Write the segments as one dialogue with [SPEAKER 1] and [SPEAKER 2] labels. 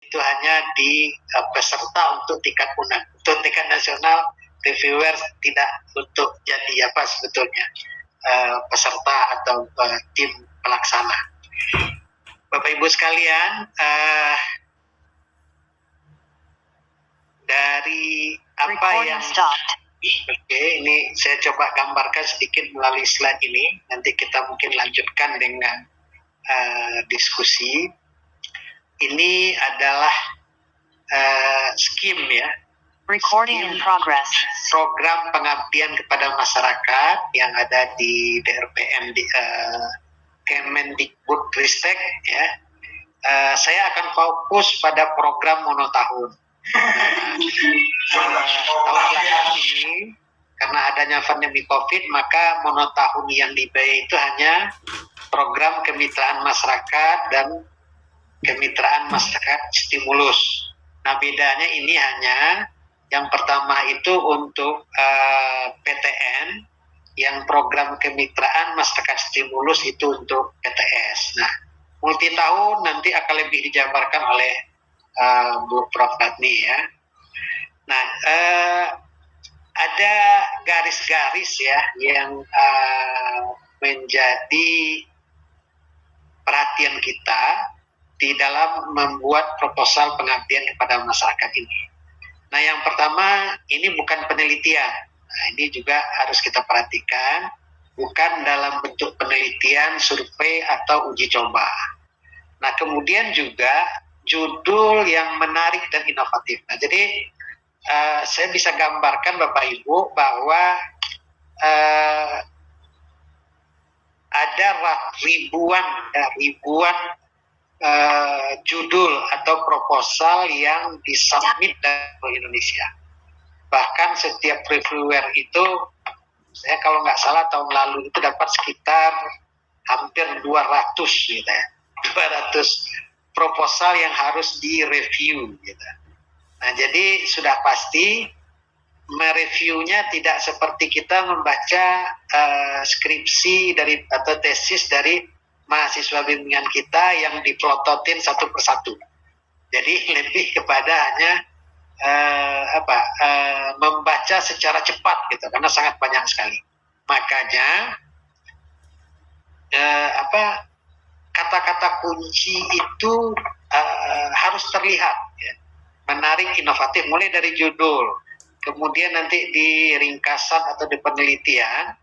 [SPEAKER 1] itu hanya di peserta untuk tingkat untuk tingkat nasional. Reviewer tidak untuk jadi sebetulnya peserta atau tim pelaksana. Bapak Ibu sekalian, dari apa yang ini saya coba gambarkan sedikit melalui slide ini. Nanti kita mungkin lanjutkan dengan diskusi. Ini adalah skim ya.
[SPEAKER 2] Recording in progress.
[SPEAKER 1] Program pengabdian kepada masyarakat yang ada di DRPM di Kemendikbudristek ya. Saya akan fokus pada program monotahun. Tahun belakangan ini karena adanya pandemi COVID, maka monotahun yang dibayar itu hanya program kemitraan masyarakat dan kemitraan masyarakat stimulus. Nah, bedanya ini hanya yang pertama itu untuk PTN, yang program kemitraan masyarakat stimulus itu untuk PTS. Nah, multi tahun nanti akan lebih dijabarkan oleh Bu Prof. Badni ya. Nah, ada garis-garis ya yang menjadi perhatian kita di dalam membuat proposal pengabdian kepada masyarakat ini. Nah, yang pertama ini bukan penelitian. Nah, ini juga harus kita perhatikan, bukan dalam bentuk penelitian, survei atau uji coba. Nah, kemudian juga judul yang menarik dan inovatif. Nah, jadi saya bisa gambarkan Bapak Ibu bahwa ada ribuan judul atau proposal yang disubmit dari Indonesia. Bahkan setiap reviewer itu, saya kalau nggak salah tahun lalu itu dapat sekitar hampir 200 gitu ya. 200 proposal yang harus direview gitu. Nah, jadi sudah pasti mereviewnya tidak seperti kita membaca skripsi dari atau tesis dari mahasiswa bimbingan kita yang diplototin satu persatu. Jadi lebih kepada hanya membaca secara cepat gitu, karena sangat banyak sekali. Makanya kata-kata kunci itu harus terlihat ya, menarik, inovatif, mulai dari judul, kemudian nanti di ringkasan atau di penelitian.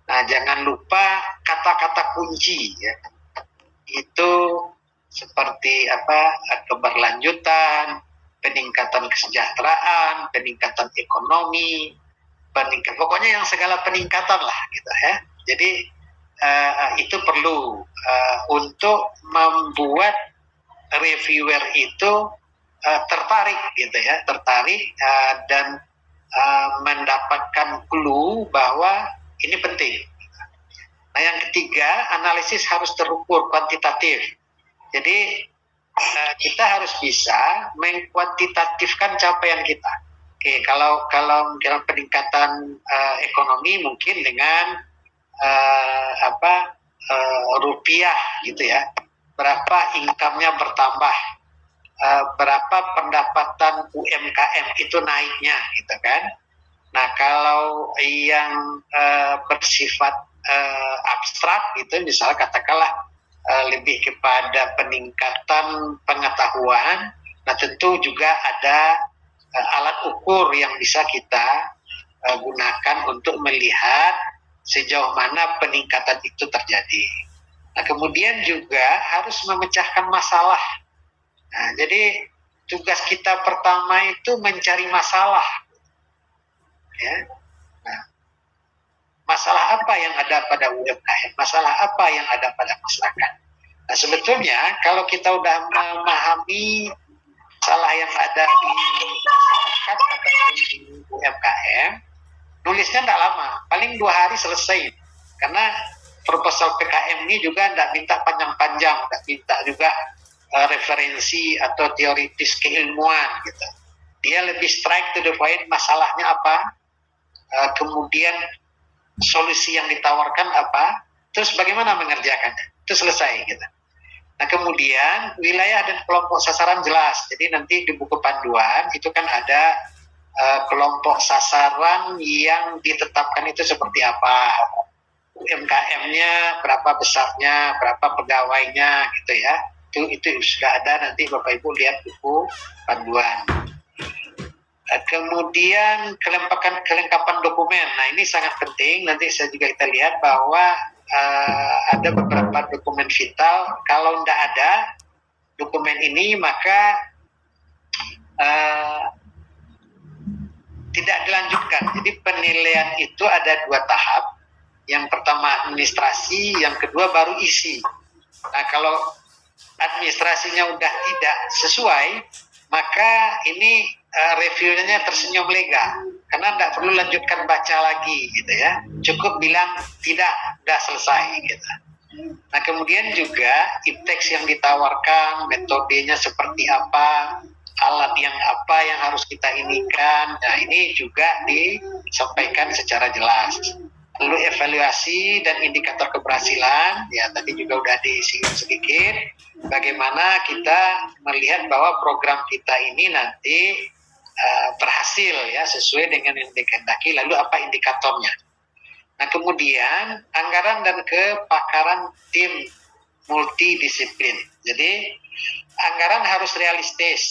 [SPEAKER 1] Nah, jangan lupa kata-kata kunci ya. Itu seperti keberlanjutan, peningkatan kesejahteraan, peningkatan ekonomi, pokoknya yang segala peningkatan lah gitu ya. Jadi itu perlu untuk membuat reviewer itu tertarik gitu ya, dan mendapatkan clue bahwa ini penting. Nah, yang ketiga, analisis harus terukur kuantitatif. Jadi kita harus bisa mengkuantitatifkan capaian kita. Oke, kalau peningkatan ekonomi mungkin dengan rupiah gitu ya, berapa income-nya bertambah, berapa pendapatan UMKM itu naiknya gitu kan. Nah, kalau yang bersifat abstrak gitu, misalnya katakanlah lebih kepada peningkatan pengetahuan, nah tentu juga ada alat ukur yang bisa kita gunakan untuk melihat sejauh mana peningkatan itu terjadi. Nah, kemudian juga harus memecahkan masalah. Nah, jadi tugas kita pertama itu mencari masalah. Ya. Nah, masalah apa yang ada pada UMKM? Masalah apa yang ada pada masyarakat? Nah, sebetulnya kalau kita udah memahami masalah yang ada di masyarakat ataupun di UMKM, nulisnya tidak lama, paling 2 hari selesai. Karena proposal PKM ini juga tidak minta panjang-panjang, tidak minta juga referensi atau teoritis keilmuan gitu. Dia lebih straight to the point, masalahnya apa, kemudian solusi yang ditawarkan apa, terus bagaimana mengerjakannya, itu selesai gitu. Nah, kemudian wilayah dan kelompok sasaran jelas. Jadi nanti di buku panduan itu kan ada kelompok sasaran yang ditetapkan itu seperti apa, UMKM-nya berapa besarnya, berapa pegawainya gitu ya. Itu sudah ada, nanti Bapak Ibu lihat buku panduan. Kemudian kelengkapan dokumen. Nah, ini sangat penting. Nanti saya juga kita lihat bahwa ada beberapa dokumen vital. Kalau tidak ada dokumen ini, maka tidak dilanjutkan. Jadi penilaian itu ada 2 tahap. Yang pertama administrasi, yang kedua baru isi. Nah, kalau administrasinya udah tidak sesuai, maka ini reviewnya tersenyum lega, karena tidak perlu lanjutkan baca lagi gitu ya, cukup bilang tidak, udah selesai gitu. Nah, kemudian juga ipteks yang ditawarkan, metodenya seperti apa, alat yang apa yang harus kita inikan. Nah, ini juga disampaikan secara jelas. Lalu evaluasi dan indikator keberhasilan, ya tadi juga udah disinggung sedikit, bagaimana kita melihat bahwa program kita ini nanti berhasil ya sesuai dengan yang dikehendaki. Lalu apa indikatornya? Nah, kemudian anggaran dan kepakaran tim multidisiplin. Jadi anggaran harus realistis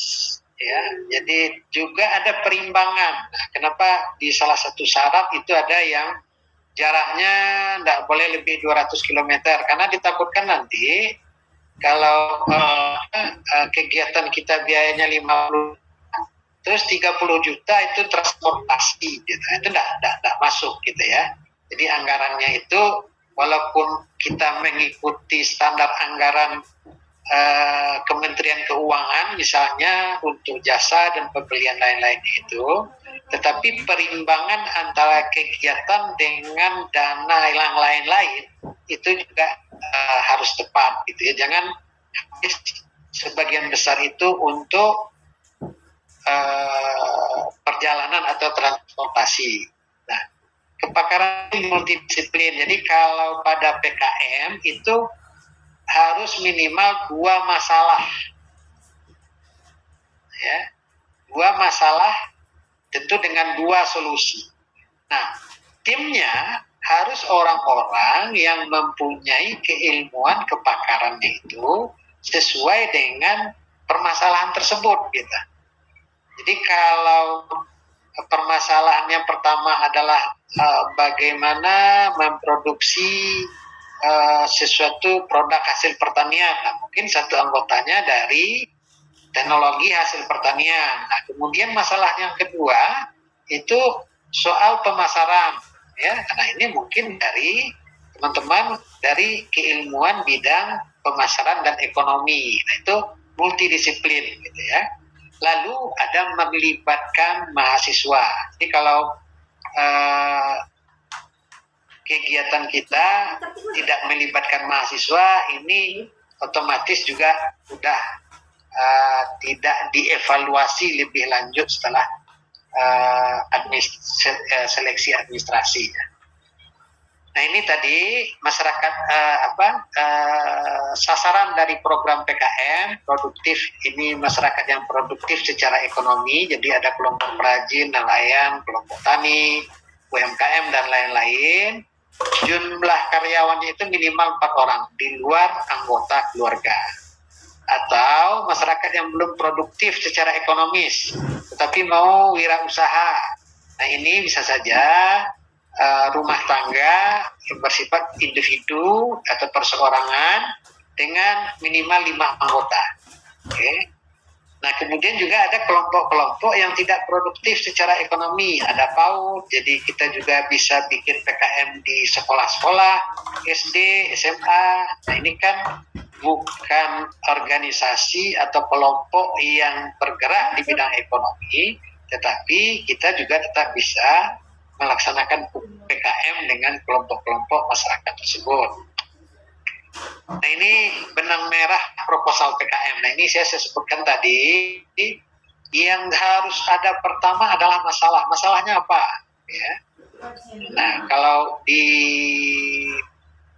[SPEAKER 1] ya. Jadi juga ada perimbangan. Nah, kenapa di salah satu syarat itu ada yang jaraknya tidak boleh lebih 200 km, karena ditakutkan nanti kalau kegiatan kita biayanya 50, terus 30 juta itu transportasi gitu. Itu tidak masuk gitu ya. Jadi anggarannya itu walaupun kita mengikuti standar anggaran Kementerian Keuangan misalnya untuk jasa dan pembelian lain-lain itu, tetapi perimbangan antara kegiatan dengan dana yang lain-lain itu juga harus tepat gitu ya. Jangan sebagian besar itu untuk perjalanan atau transportasi. Nah, kepakaran multidisiplin. Jadi kalau pada PKM itu harus minimal 2 masalah, ya, 2 masalah tentu dengan 2 solusi. Nah, timnya harus orang-orang yang mempunyai keilmuan kepakarannya itu sesuai dengan permasalahan tersebut gitu. Jadi kalau permasalahannya pertama adalah bagaimana memproduksi sesuatu produk hasil pertanian. Nah, mungkin satu anggotanya dari teknologi hasil pertanian. Nah, kemudian masalah yang kedua itu soal pemasaran. Ya, nah ini mungkin dari teman-teman dari keilmuan bidang pemasaran dan ekonomi. Nah, itu multidisiplin gitu ya. Lalu ada melibatkan mahasiswa. Jadi kalau kegiatan kita tidak melibatkan mahasiswa, ini otomatis juga sudah tidak dievaluasi lebih lanjut setelah seleksi administrasi. Nah, ini tadi masyarakat sasaran dari program PKM produktif, ini masyarakat yang produktif secara ekonomi. Jadi ada kelompok perajin, nelayan, kelompok tani, UMKM dan lain-lain. Jumlah karyawannya itu minimal 4 orang di luar anggota keluarga. Atau masyarakat yang belum produktif secara ekonomis tetapi mau wirausaha. Nah, ini bisa saja rumah tangga yang bersifat individu atau perseorangan dengan minimal 5 anggota. Oke. Nah, kemudian juga ada kelompok-kelompok yang tidak produktif secara ekonomi, ada PAUD, jadi kita juga bisa bikin PKM di sekolah-sekolah, SD, SMA. Nah, ini kan bukan organisasi atau kelompok yang bergerak di bidang ekonomi, tetapi kita juga tetap bisa melaksanakan PKM dengan kelompok-kelompok masyarakat tersebut. Nah, ini benang merah proposal PKM. Nah, ini saya sebutkan tadi, yang harus ada pertama adalah masalah. Masalahnya apa? Ya. Nah, kalau di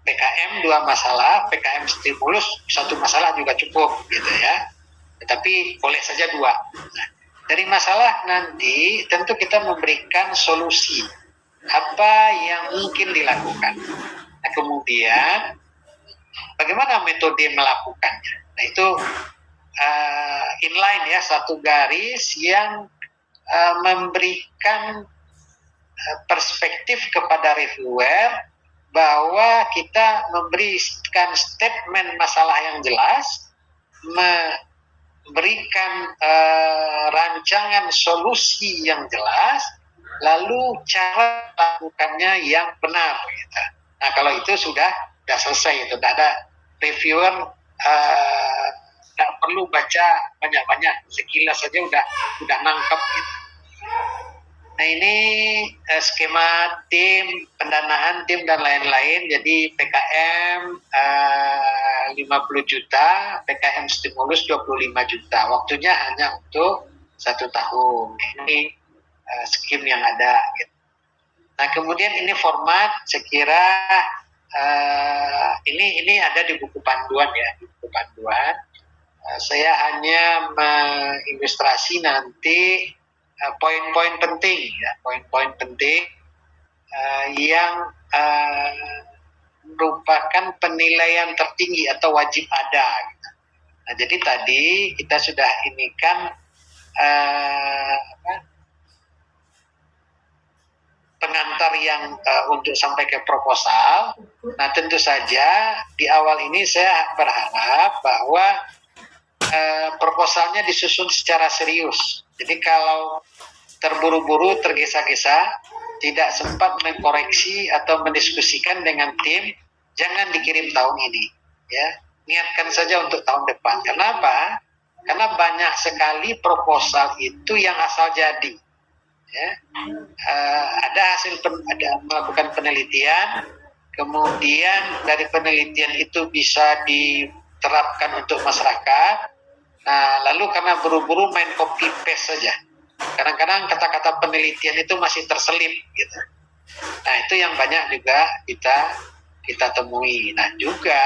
[SPEAKER 1] PKM 2 masalah, PKM stimulus 1 masalah juga cukup gitu ya. Tetapi boleh saja 2. Nah, dari masalah nanti tentu kita memberikan solusi apa yang mungkin dilakukan. Nah, kemudian bagaimana metode melakukannya? Nah, itu inline ya, satu garis yang memberikan perspektif kepada reviewer bahwa kita memberikan statement masalah yang jelas, memberikan rancangan solusi yang jelas, lalu cara lakukannya yang benar. Gitu. Nah, kalau itu sudah selesai, itu tidak ada reviewer tidak perlu baca banyak-banyak, sekilas saja udah nangkep gitu. Nah, ini skema tim, pendanaan tim dan lain-lain. Jadi PKM 50 juta, PKM stimulus 25 juta. Waktunya hanya untuk 1 tahun. Ini skim yang ada. Gitu. Nah, kemudian ini format, sekira ini ada di buku panduan ya, di buku panduan. Saya hanya mengilustrasi nanti poin-poin penting ya, poin-poin penting yang merupakan penilaian tertinggi atau wajib ada. Gitu. Nah, jadi tadi kita sudah inikan pengantar yang untuk sampai ke proposal. Nah, tentu saja di awal ini saya berharap bahwa proposalnya disusun secara serius. Jadi kalau terburu-buru, tergesa-gesa, tidak sempat mengkoreksi atau mendiskusikan dengan tim, jangan dikirim tahun ini. Ya, niatkan saja untuk tahun depan. Kenapa? Karena banyak sekali proposal itu yang asal jadi. Ya, ada melakukan penelitian, kemudian dari penelitian itu bisa diterapkan untuk masyarakat. Nah, lalu karena buru-buru main copy paste saja. Kadang-kadang kata-kata penelitian itu masih terselip gitu. Nah, itu yang banyak juga kita temui. Nah, juga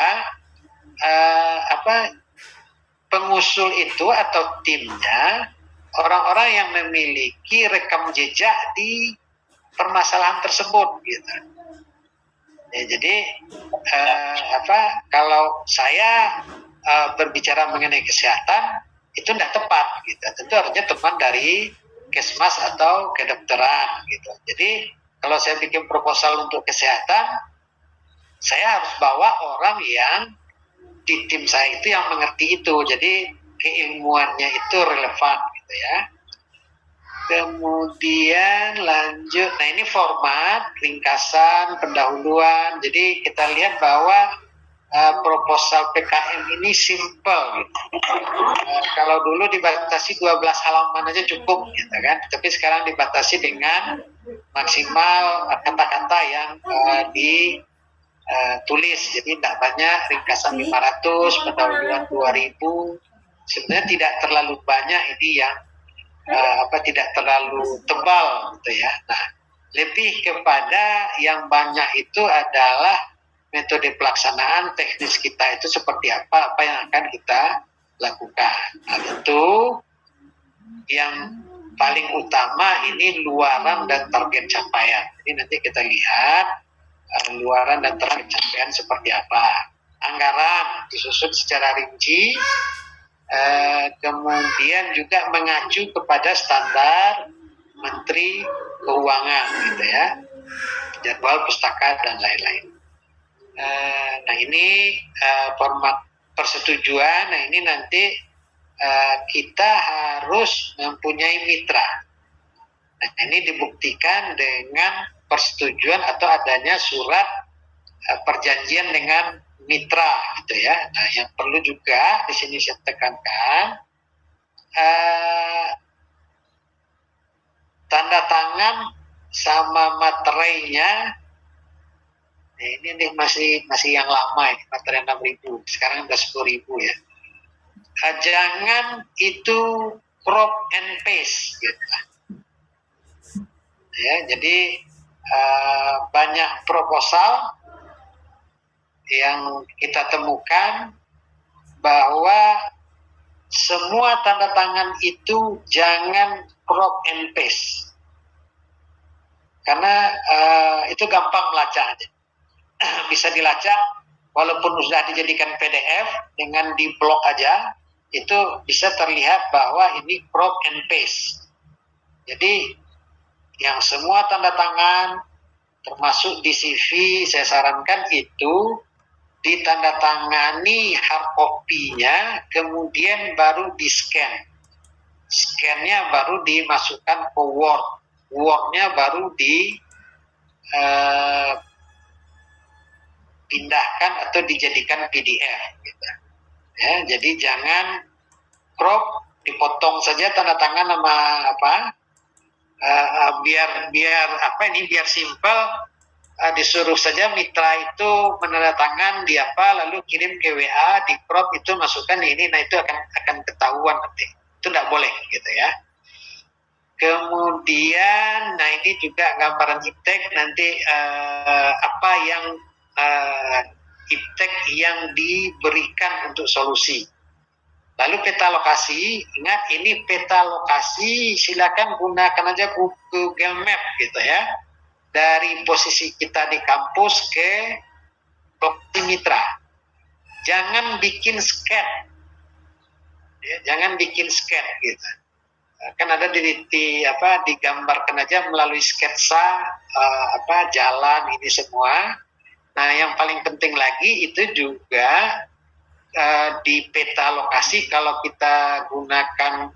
[SPEAKER 1] pengusul itu atau timnya orang-orang yang memiliki rekam jejak di permasalahan tersebut gitu. Ya, jadi kalau saya berbicara mengenai kesehatan itu tidak tepat gitu. Tentu harusnya teman dari Kesmas atau kedokteran gitu. Jadi kalau saya bikin proposal untuk kesehatan, saya harus bawa orang yang di tim saya itu yang mengerti itu. Jadi keilmuannya itu relevan gitu ya. Kemudian lanjut, nah ini format, ringkasan, pendahuluan. Jadi kita lihat bahwa proposal PKM ini simple gitu. Kalau dulu dibatasi 12 halaman aja cukup gitu kan, tapi sekarang dibatasi dengan maksimal kata-kata yang ditulis. Jadi tidak banyak, ringkasan 500, pendahuluan 2000. Sebenarnya tidak terlalu banyak ini yang tidak terlalu tebal gitu ya. Nah, lebih kepada yang banyak itu adalah metode pelaksanaan teknis kita itu seperti apa yang akan kita lakukan. Nah, tentu yang paling utama ini luaran dan target capaian. Jadi nanti kita lihat luaran dan target capaian seperti apa. Anggaran disusun secara rinci, kemudian juga mengacu kepada standar Menteri Keuangan gitu ya, jadwal pustaka dan lain-lain. Nah, ini format persetujuan. Nah, ini nanti kita harus mempunyai mitra. Nah, ini dibuktikan dengan persetujuan atau adanya surat perjanjian dengan mitra gitu ya. Nah, yang perlu juga di sini saya tekankan tanda tangan sama materainya. Nah, ini masih yang lama ini, materai 6.000. Sekarang udah 10.000 ya. Jangan itu crop and paste gitu. Ya, jadi banyak proposal yang kita temukan bahwa semua tanda tangan itu jangan crop and paste, karena itu gampang melacaknya. Bisa dilacak walaupun sudah dijadikan PDF, dengan di blok aja itu bisa terlihat bahwa ini crop and paste. Jadi yang semua tanda tangan termasuk di CV saya sarankan itu ditandatangani hard copy-nya, kemudian baru di scan. Scan-nya baru dimasukkan ke Word. Word-nya baru pindahkan atau dijadikan PDF. Gitu. Ya, jadi jangan crop, dipotong saja tanda tangan sama biar simpel. Disuruh saja mitra itu menandatangan di lalu kirim ke WA, di crop itu masukkan ini, nah itu akan ketahuan nanti. Itu tidak boleh gitu ya. Kemudian, nah ini juga gambaran iptek nanti apa yang iptek yang diberikan untuk solusi. Lalu peta lokasi, ingat ini peta lokasi, silakan gunakan aja Google Map gitu ya. Dari posisi kita di kampus ke lokasi mitra. Jangan bikin sketch. Ya, jangan bikin sketch gitu. Kan ada digambarkan aja melalui sketsa jalan ini semua. Nah, yang paling penting lagi itu juga di peta lokasi, kalau kita gunakan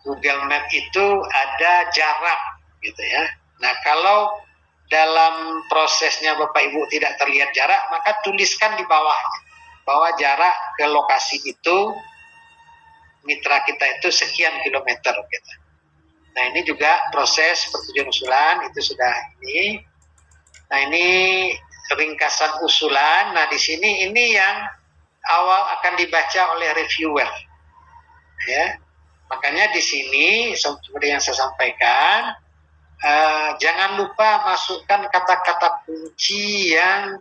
[SPEAKER 1] Google Map itu ada jarak gitu ya. Nah, kalau dalam prosesnya Bapak Ibu tidak terlihat jarak, maka tuliskan di bawahnya bahwa jarak ke lokasi itu mitra kita itu sekian kilometer gitu. Nah, ini juga proses persetujuan usulan itu sudah ini. Nah, ini ringkasan usulan. Nah, di sini ini yang awal akan dibaca oleh reviewer. Ya. Makanya di sini seperti yang saya sampaikan, jangan lupa masukkan kata-kata kunci yang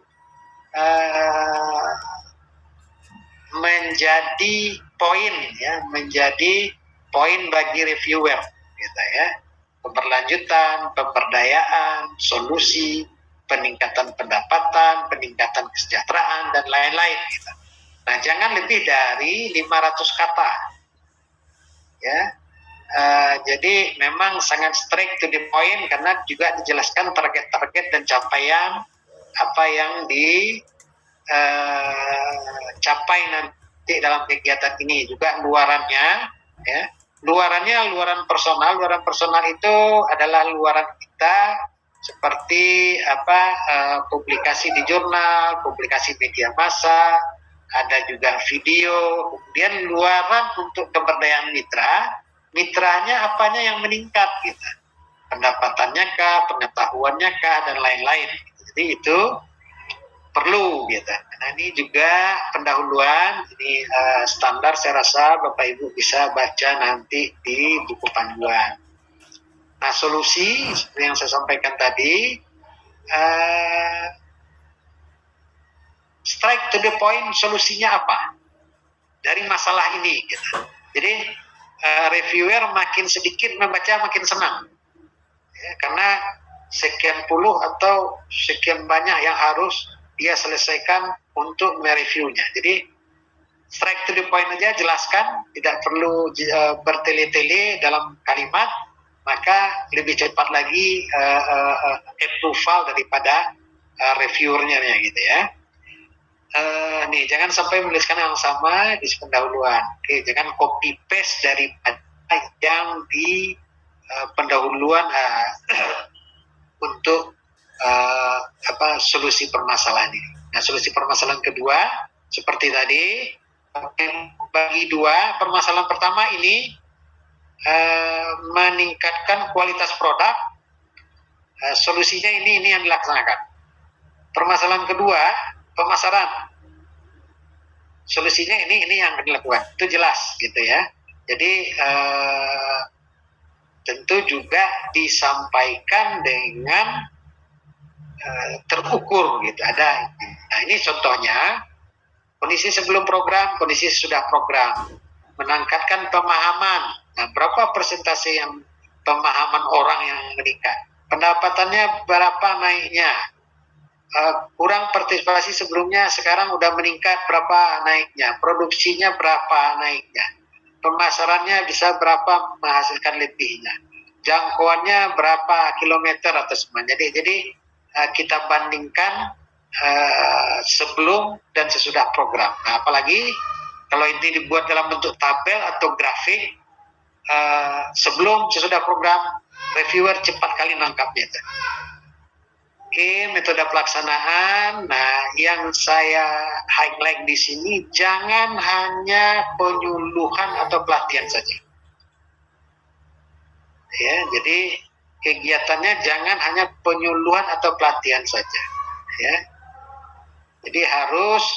[SPEAKER 1] menjadi poin bagi reviewer gitu ya. Keberlanjutan, pemberdayaan, solusi, peningkatan pendapatan, peningkatan kesejahteraan, dan lain-lain gitu. Nah, jangan lebih dari 500 kata ya. Jadi memang sangat strict to the point, karena juga dijelaskan target-target dan capaian apa yang dicapai nanti dalam kegiatan ini. Juga luarannya ya. Luaran personal itu adalah luaran kita seperti publikasi di jurnal, publikasi media massa, ada juga video. Kemudian luaran untuk pemberdayaan mitranya apanya yang meningkat gitu, pendapatannya kah, pengetahuannya kah, dan lain-lain. Jadi itu perlu gitu. Nah, ini juga pendahuluan, ini standar, saya rasa Bapak Ibu bisa baca nanti di buku panduan. Nah, solusi seperti yang saya sampaikan tadi, straight to the point, solusinya apa dari masalah ini gitu. Jadi reviewer makin sedikit membaca makin senang ya, karena sekian puluh atau sekian banyak yang harus dia selesaikan untuk mereviewnya. Jadi straight to the point aja, jelaskan, tidak perlu bertele-tele dalam kalimat, maka lebih cepat lagi approval daripada reviewernya gitu ya. Nih, jangan sampai menuliskan yang sama di pendahuluan. Oke, jangan copy paste dari yang di pendahuluan untuk solusi permasalahan ini. Nah, solusi permasalahan kedua seperti tadi, bagi dua. Permasalahan pertama ini meningkatkan kualitas produk. Solusinya ini yang dilaksanakan. Permasalahan kedua, pemasaran. Solusinya ini yang dilakukan. Itu jelas gitu ya. Jadi tentu juga disampaikan dengan terukur gitu. Ada Nah, ini contohnya kondisi sebelum program, kondisi sudah program. Meningkatkan pemahaman. Nah, berapa persentase yang pemahaman orang yang meningkat? Pendapatannya berapa naiknya? Kurang partisipasi sebelumnya, sekarang udah meningkat berapa naiknya? Produksinya berapa naiknya? Pemasarannya bisa berapa menghasilkan lebihnya? Jangkauannya berapa kilometer atau semuanya? Jadi kita bandingkan sebelum dan sesudah program. Nah, apalagi kalau ini dibuat dalam bentuk tabel atau grafik, sebelum sesudah program, reviewer cepat kali nangkapnya. Oke, metode pelaksanaan. Nah, yang saya highlight di sini jangan hanya penyuluhan atau pelatihan saja. Ya, jadi kegiatannya jangan hanya penyuluhan atau pelatihan saja. Ya, jadi harus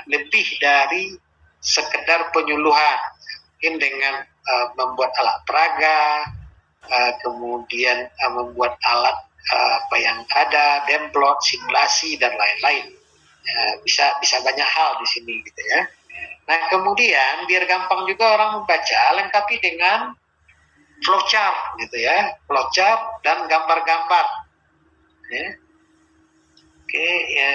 [SPEAKER 1] lebih dari sekedar penyuluhan. Mungkin dengan membuat alat peraga, kemudian membuat alat apa yang ada, demplot, simulasi dan lain-lain. Bisa banyak hal di sini gitu ya. Nah, kemudian biar gampang juga orang membaca, lengkapi dengan flowchart gitu ya, flowchart dan gambar-gambar. Ya. Oke, ya.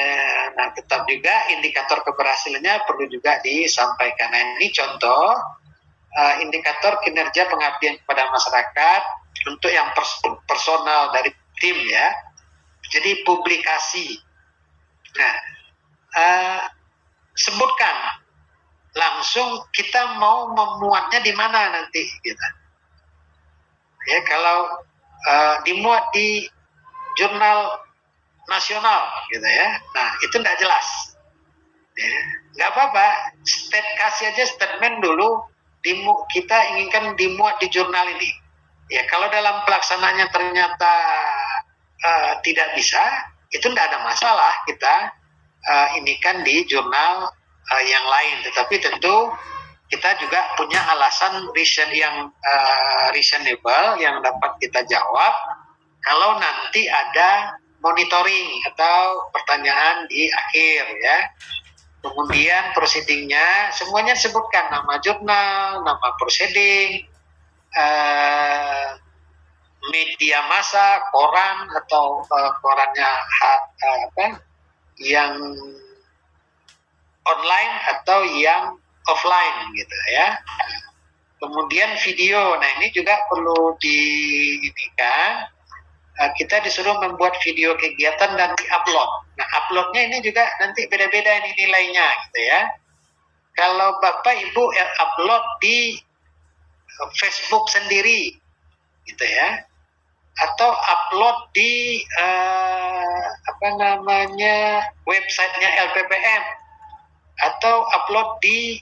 [SPEAKER 1] Nah, tetap juga indikator keberhasilannya perlu juga disampaikan. Nah, ini contoh indikator kinerja pengabdian kepada masyarakat untuk yang personal dari tim ya. Jadi publikasi. Nah, sebutkan langsung kita mau memuatnya di mana nanti gitu. Ya, kalau dimuat di jurnal nasional gitu ya. Nah, itu enggak jelas. Ya, enggak apa-apa, kasih aja statement dulu kita inginkan dimuat di jurnal ini. Ya, kalau dalam pelaksanaannya ternyata tidak bisa, itu tidak ada masalah kita ini kan di jurnal yang lain. Tetapi tentu kita juga punya alasan reason yang reasonable yang dapat kita jawab kalau nanti ada monitoring atau pertanyaan di akhir ya. Kemudian proceedingnya semuanya sebutkan nama jurnal, nama proceeding, media massa, koran atau korannya yang online atau yang offline gitu ya. Kemudian video, nah ini juga perlu diinikan. Kita disuruh membuat video kegiatan dan diupload. Nah, uploadnya ini juga nanti beda-beda ini nilainya gitu ya. Kalau Bapak Ibu upload di Facebook sendiri gitu ya, atau upload di websitenya LPPM, atau upload di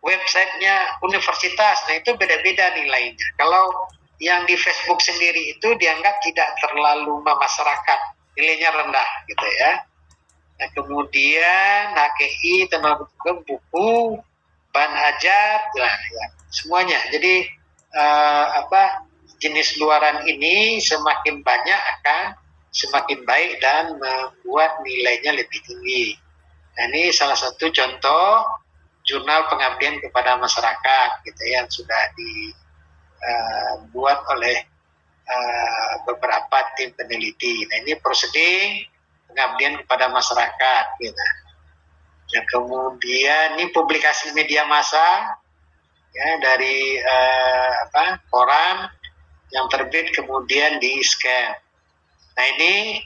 [SPEAKER 1] websitenya universitas, nah itu beda-beda nilainya. Kalau yang di Facebook sendiri itu dianggap tidak terlalu memasyarakat, nilainya rendah gitu ya. Nah, kemudian HKI, tenaga buku, bahan ajar, nah, ya, semuanya. Jadi jenis luaran ini semakin banyak akan semakin baik dan membuat nilainya lebih tinggi. Nah, ini salah satu contoh jurnal pengabdian kepada masyarakat gitu ya, yang sudah dibuat oleh beberapa tim peneliti. Nah, ini proceeding pengabdian kepada masyarakat gitu. Ya, kemudian ini publikasi media massa ya, dari koran yang terbit kemudian di scan. Nah, ini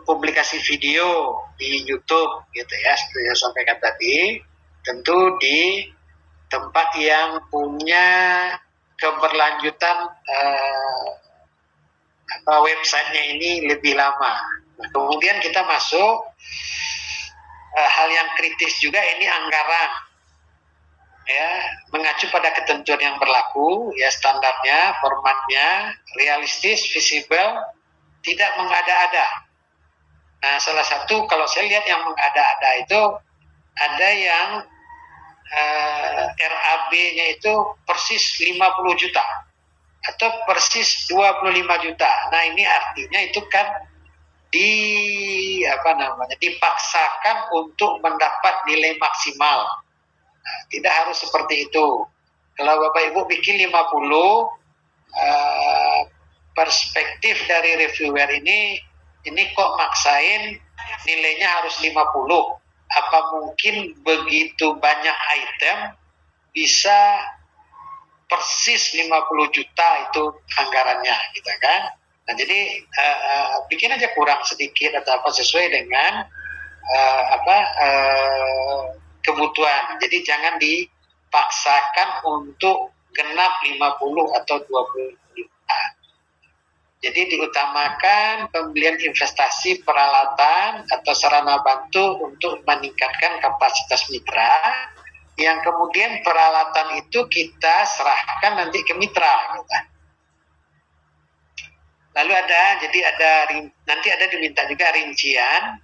[SPEAKER 1] publikasi video di YouTube gitu ya, seperti yang saya sampaikan tadi, tentu di tempat yang punya keberlanjutan websitenya ini lebih lama. Nah, kemudian kita masuk hal yang kritis juga, ini anggaran ya, mengacu pada ketentuan yang berlaku ya, standarnya, formatnya realistis, visible, tidak mengada-ada. Nah, salah satu kalau saya lihat yang mengada-ada itu ada yang RAB-nya itu persis 50 juta atau persis 25 juta. Nah, ini artinya itu kan dipaksakan untuk mendapat nilai maksimal. Nah, tidak harus seperti itu. Kalau Bapak Ibu bikin 50, perspektif dari reviewer ini kok maksain nilainya harus 50. Apa mungkin begitu banyak item bisa persis 50 juta itu anggarannya, gitu kan? Nah, jadi bikin aja kurang sedikit atau apa sesuai dengan kebutuhan. Jadi jangan dipaksakan untuk genap 50 atau 20 juta. Jadi diutamakan pembelian investasi peralatan atau sarana bantu untuk meningkatkan kapasitas mitra, yang kemudian peralatan itu kita serahkan nanti ke mitra. Gitu. Lalu nanti ada diminta juga rincian.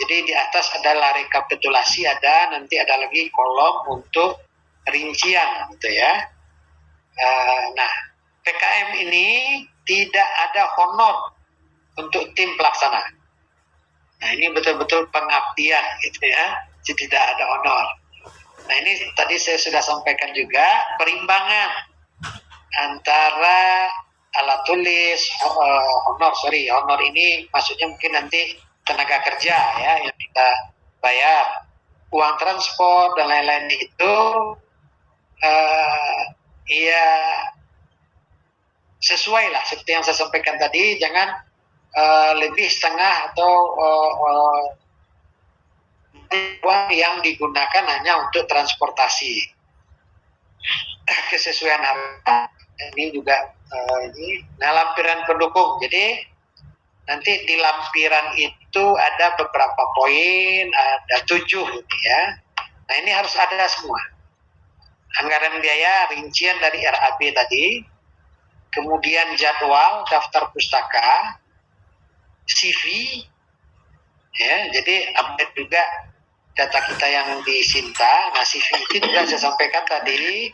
[SPEAKER 1] Jadi di atas adalah rekapitulasi, nanti ada lagi kolom untuk rincian, gitu ya. Nah, PKM ini tidak ada honor untuk tim pelaksana. Nah, ini betul-betul pengabdian, gitu ya. Jadi tidak ada honor. Nah, ini tadi saya sudah sampaikan juga perimbangan antara alat tulis, honor ini maksudnya mungkin nanti tenaga kerja ya yang kita bayar, uang transport dan lain-lain itu ya sesuai lah seperti yang saya sampaikan tadi, jangan lebih setengah atau uang yang digunakan hanya untuk transportasi. Kesesuaian harga ini juga lampiran pendukung. Jadi nanti di lampiran itu ada beberapa poin, ada 7 gitu ya. Nah, ini harus ada semua. Anggaran biaya, rincian dari RAB tadi, kemudian jadwal, daftar pustaka, CV, ya, jadi update juga data kita yang disinta. Nah, CV itu juga saya sampaikan tadi,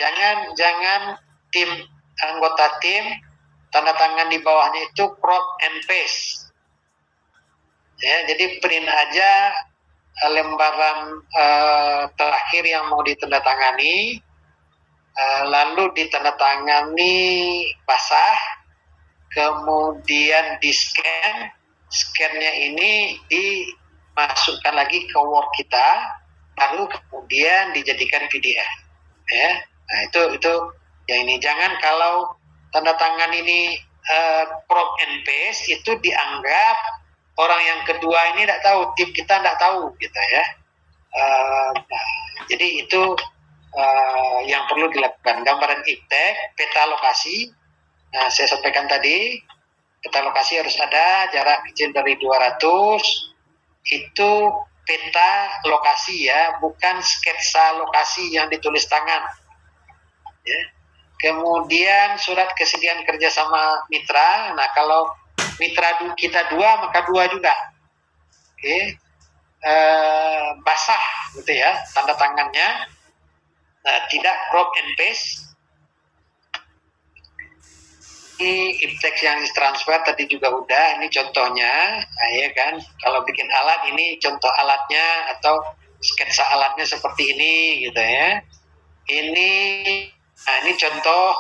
[SPEAKER 1] jangan anggota tim tanda tangan di bawahnya itu crop and paste. Ya, jadi print aja lembaran terakhir yang mau ditandatangani, lalu ditandatangani basah, kemudian di scan-nya ini dimasukkan lagi ke Word kita, baru kemudian dijadikan PDF. Ya, nah itu yang ini. Jangan kalau tanda tangan ini crop and paste itu dianggap orang yang kedua ini tidak tahu, tim kita tidak tahu, gitu ya. Jadi itu yang perlu dilakukan. Gambaran iptek, peta lokasi. Nah, saya sampaikan tadi, peta lokasi harus ada, jarak kecil dari 200. Itu peta lokasi ya, bukan sketsa lokasi yang ditulis tangan. Ya. Kemudian surat kesediaan kerja sama mitra. Nah, kalau mitra kita 2, maka 2 juga. Oke. Basah gitu ya, tanda tangannya. Tidak crop and paste. Ini iptek yang ditransfer tadi juga udah, ini contohnya. Nah, ya kan, kalau bikin alat ini contoh alatnya atau sketsa alatnya seperti ini gitu ya. Ini contoh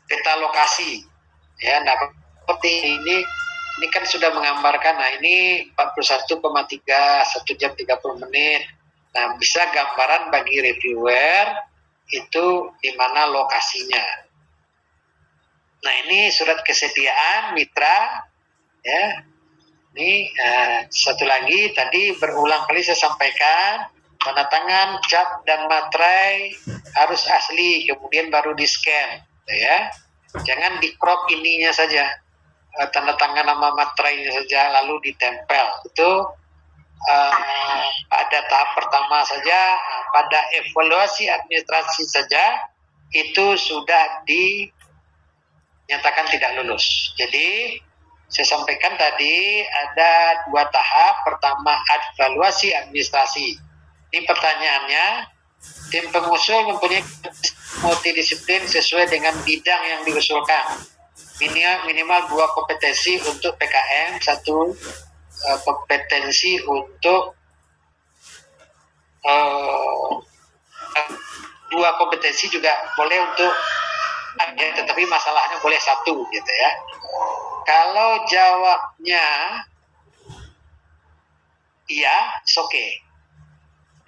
[SPEAKER 1] peta lokasi ya. Nah, seperti ini kan sudah menggambarkan. Nah, ini 41,3 1 jam 30 menit. Nah, bisa gambaran bagi reviewer itu di mana lokasinya. Nah, ini surat kesediaan mitra ya. Ini satu lagi tadi berulang kali saya sampaikan, tanda tangan, cap dan materai harus asli, kemudian baru di scan ya. Jangan di crop ininya saja, tanda tangan nama materainya saja lalu ditempel. Itu pada tahap pertama saja, pada evaluasi administrasi saja itu sudah dinyatakan tidak lulus. Jadi saya sampaikan tadi ada 2 tahap. Pertama, evaluasi administrasi. Ini pertanyaannya, tim pengusul mempunyai multidisiplin sesuai dengan bidang yang diusulkan. minimal 2 kompetensi untuk PKM, 1 kompetensi untuk 2 kompetensi juga boleh untuk ya, tetapi masalahnya boleh 1 gitu ya. Kalau jawabnya iya, oke.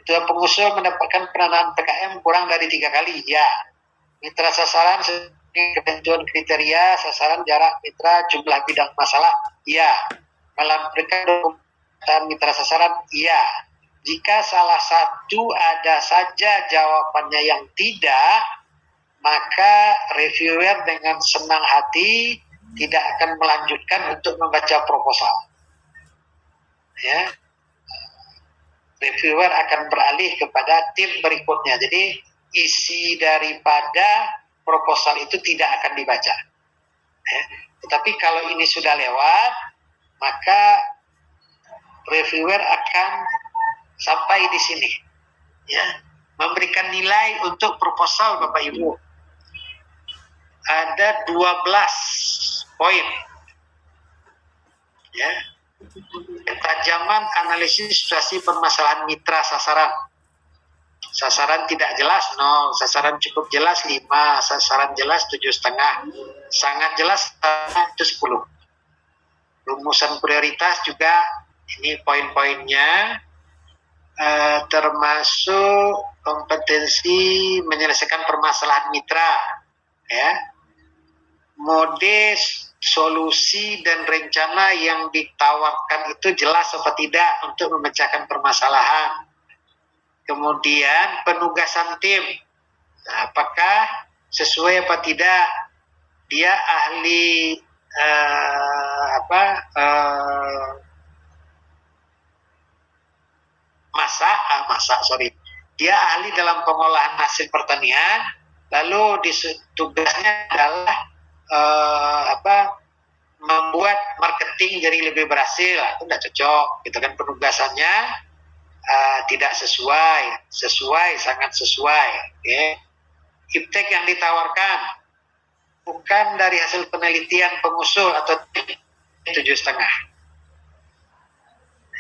[SPEAKER 1] Ketua pengusul mendapatkan pendanaan PKM kurang dari 3 kali, ya. Mitra sasaran ketentuan kriteria sasaran, jarak mitra, jumlah bidang masalah, iya. Melampirkan dokumen mitra sasaran, iya. Jika salah satu ada saja jawabannya yang tidak, maka reviewer dengan senang hati tidak akan melanjutkan untuk membaca proposal. Ya, reviewer akan beralih kepada tim berikutnya. Jadi isi daripada proposal itu tidak akan dibaca. Ya. Tetapi kalau ini sudah lewat, maka reviewer akan sampai di sini, ya, memberikan nilai untuk proposal Bapak Ibu. Ada 12 poin, ya. Ketajaman analisis situasi permasalahan mitra sasaran. Sasaran tidak jelas 0, sasaran cukup jelas 5, sasaran jelas 7,5, sangat jelas itu 10. Rumusan prioritas juga ini poin-poinnya, termasuk kompetensi menyelesaikan permasalahan mitra, ya. Mode, solusi dan rencana yang ditawarkan itu jelas atau tidak untuk memecahkan permasalahan. Kemudian penugasan tim, apakah sesuai apa tidak, dia ahli dia ahli dalam pengolahan hasil pertanian, lalu tugasnya adalah membuat marketing jadi lebih berhasil. Itu tidak cocok, gitu kan. Penugasannya tidak sesuai, sangat sesuai. Okay. Iptek yang ditawarkan bukan dari hasil penelitian pengusul atau 7,5.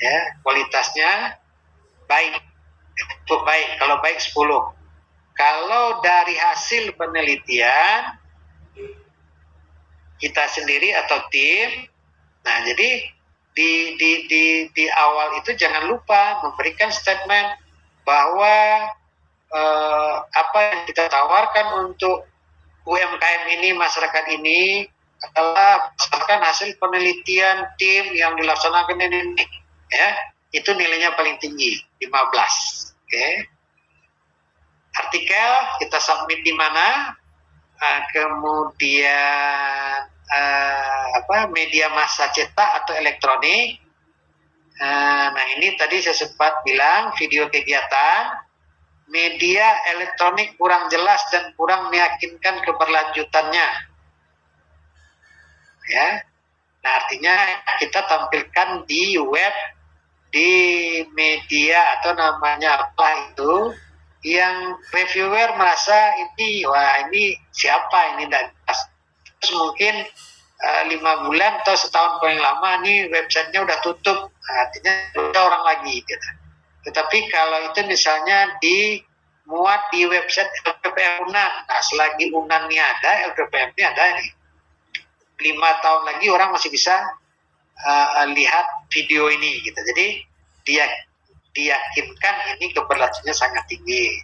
[SPEAKER 1] Ya, kualitasnya baik, cukup baik. Kalau baik 10. Kalau dari hasil penelitian kita sendiri atau tim, nah jadi di awal itu jangan lupa memberikan statement bahwa apa yang kita tawarkan untuk UMKM ini, masyarakat ini adalah berdasarkan hasil penelitian tim yang dilaksanakan ini, ya, itu nilainya paling tinggi 15. Oke. Artikel kita submit di mana, kemudian media massa cetak atau elektronik. Nah ini tadi saya sempat bilang video kegiatan, media elektronik kurang jelas dan kurang meyakinkan keberlanjutannya. Ya, nah artinya kita tampilkan di web, di media atau namanya apa itu, yang reviewer merasa ini, wah ini siapa ini, dan terus mungkin 5 bulan atau setahun paling lama ini websitenya udah tutup, artinya ada orang lagi gitu. Tetapi kalau itu misalnya dimuat di website LPPM Unan, nah selagi Unan ini ada, LPPM ini ada nih, 5 tahun lagi orang masih bisa lihat video ini gitu. Jadi dia diyakinkan ini keberlangsungannya sangat tinggi.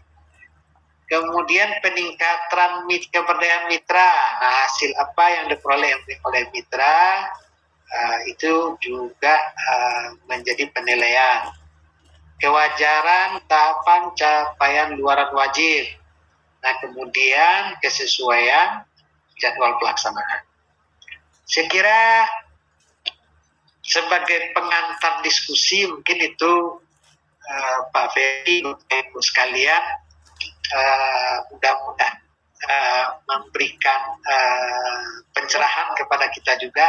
[SPEAKER 1] Kemudian peningkatan keberdayaan mitra. Nah, hasil apa yang diperoleh oleh mitra itu juga menjadi penilaian. Kewajaran tahapan capaian luaran wajib. Nah, kemudian kesesuaian jadwal pelaksanaan. Saya kira sebagai pengantar diskusi mungkin itu Pak Ferry, Ibu sekalian, mudah-mudahan memberikan pencerahan kepada kita juga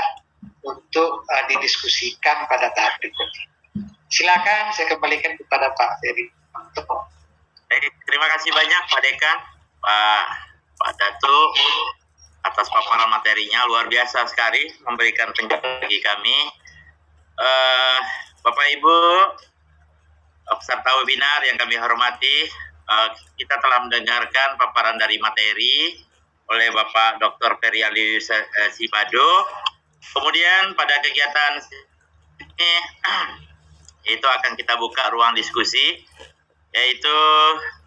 [SPEAKER 1] untuk didiskusikan pada tahap berikutnya. Silakan saya kembalikan kepada Pak Ferry.
[SPEAKER 3] Terima kasih banyak Pak Dekan, Pak Datuk, atas paparan materinya, luar biasa sekali, memberikan penjelasan bagi kami. Bapak Ibu peserta webinar yang kami hormati, kita telah mendengarkan paparan dari materi oleh Bapak Dr. Ferry Ali Sibado. Kemudian pada kegiatan ini itu akan kita buka ruang diskusi, yaitu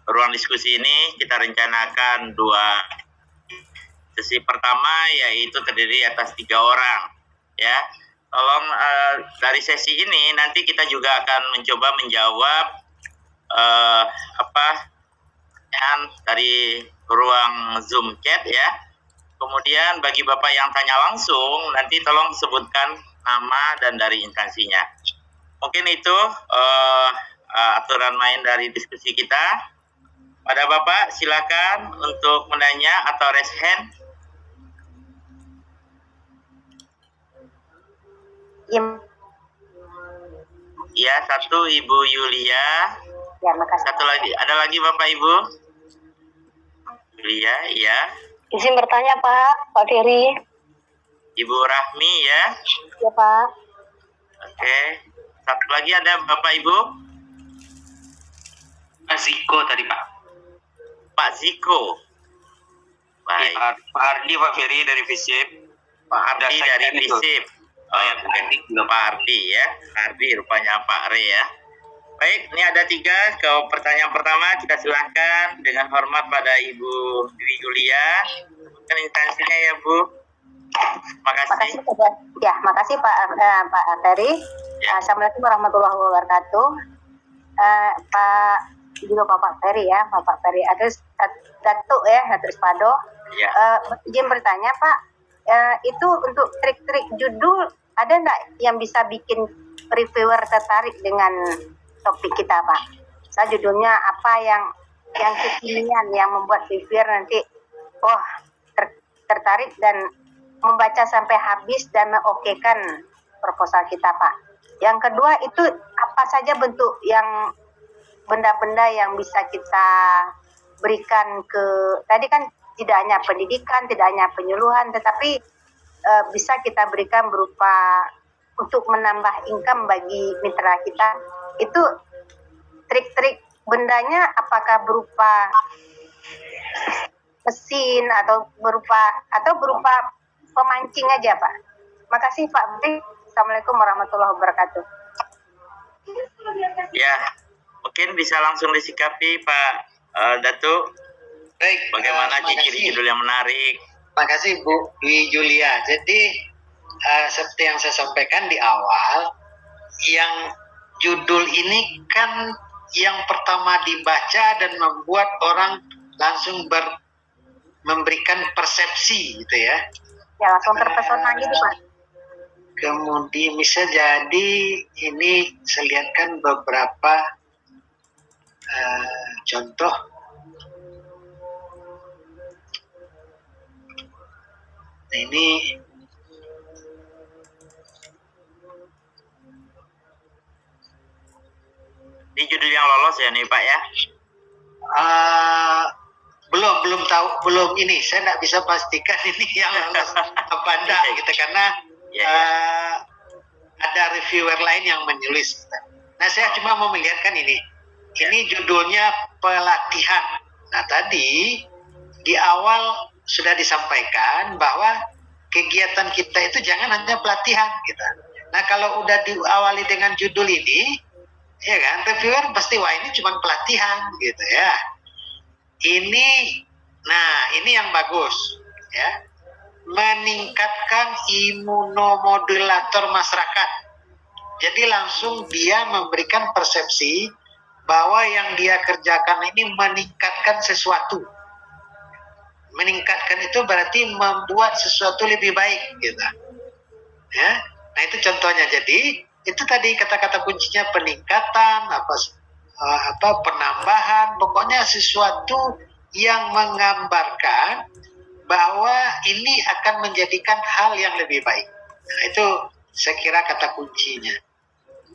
[SPEAKER 3] ruang diskusi ini kita rencanakan 2 sesi. Pertama yaitu terdiri atas 3 orang, ya. Tolong dari sesi ini nanti kita juga akan mencoba menjawab dari ruang Zoom chat, ya. Kemudian bagi Bapak yang tanya langsung, nanti tolong sebutkan nama dan dari instansinya. Mungkin itu aturan main dari diskusi kita. Pada Bapak silakan untuk menanya atau raise hand. Ya, 1 Ibu Yulia.
[SPEAKER 4] Ya, makasih.
[SPEAKER 3] 1 lagi, ada lagi Bapak Ibu? Yulia, ya.
[SPEAKER 4] Izin bertanya Pak Ferry.
[SPEAKER 3] Ibu Rahmi, ya.
[SPEAKER 4] Ya Pak.
[SPEAKER 3] Oke. 1 lagi ada Bapak Ibu?
[SPEAKER 5] Pak Ziko tadi Pak.
[SPEAKER 3] Pak Ziko. Baik.
[SPEAKER 5] Pak Ardi, Pak Ferry dari FISIP.
[SPEAKER 3] Pak Ardi dari FISIP. Oh ya, Pak Ardi, ya. Ardi rupanya Pak Re, ya. Baik, ini ada 3 ke pertanyaan pertama. Kita silahkan dengan hormat pada Ibu Dwi Yulia. Kan instansinya ya Bu. Makasih.
[SPEAKER 4] Makasih Pak Ferry.
[SPEAKER 3] Ya.
[SPEAKER 4] Assalamualaikum warahmatullahi wabarakatuh. Pak juga Bapak Ferry, ya, Bapak Ferry Datuk, ya, Datuk Spado.
[SPEAKER 3] Ya.
[SPEAKER 4] Izin bertanya Pak, itu untuk trik-trik judul ada nggak yang bisa bikin reviewer tertarik dengan topik kita Pak? Saya judulnya apa yang kekinian yang membuat reviewer nanti tertarik dan membaca sampai habis dan mengokekan proposal kita Pak. Yang kedua itu apa saja bentuk yang benda-benda yang bisa kita berikan ke, tadi kan tidak hanya pendidikan, tidak hanya penyuluhan, tetapi bisa kita berikan berupa untuk menambah income bagi mitra kita. Itu trik-trik bendanya apakah berupa mesin atau berupa pemancing aja Pak. Makasih Pak Bri. Assalamualaikum warahmatullahi wabarakatuh.
[SPEAKER 3] Ya, mungkin bisa langsung disikapi Pak Datuk.
[SPEAKER 1] Baik,
[SPEAKER 3] Bagaimana
[SPEAKER 1] terima
[SPEAKER 3] ciri
[SPEAKER 1] kasih.
[SPEAKER 3] judul yang menarik?
[SPEAKER 1] Terima kasih Bu Dwi Yulia. Jadi seperti yang saya sampaikan di awal, yang judul ini kan yang pertama dibaca dan membuat orang langsung memberikan persepsi gitu ya.
[SPEAKER 4] Ya, langsung terpesona gitu Pak.
[SPEAKER 1] Kemudian bisa jadi ini saya lihatkan beberapa contoh. Nah, ini
[SPEAKER 3] judul yang lolos ya nih Pak ya?
[SPEAKER 1] belum tahu, belum ini saya tidak bisa pastikan ini yang lolos apa enggak gitu karena ada reviewer lain yang menulis. Nah, saya cuma mau melihatkan ini judulnya pelatihan. Nah, tadi di awal sudah disampaikan bahwa kegiatan kita itu jangan hanya pelatihan gitu. Nah, kalau udah diawali dengan judul ini, ya kan, reviewer pasti wah ini cuma pelatihan gitu ya. Ini yang bagus ya. Meningkatkan imunomodulator masyarakat. Jadi langsung dia memberikan persepsi bahwa yang dia kerjakan ini meningkatkan sesuatu. Meningkatkan itu berarti membuat sesuatu lebih baik gitu. Ya. Nah, itu contohnya. Jadi itu tadi kata-kata kuncinya peningkatan, penambahan, pokoknya sesuatu yang menggambarkan bahwa ini akan menjadikan hal yang lebih baik. Nah, itu saya kira kata kuncinya.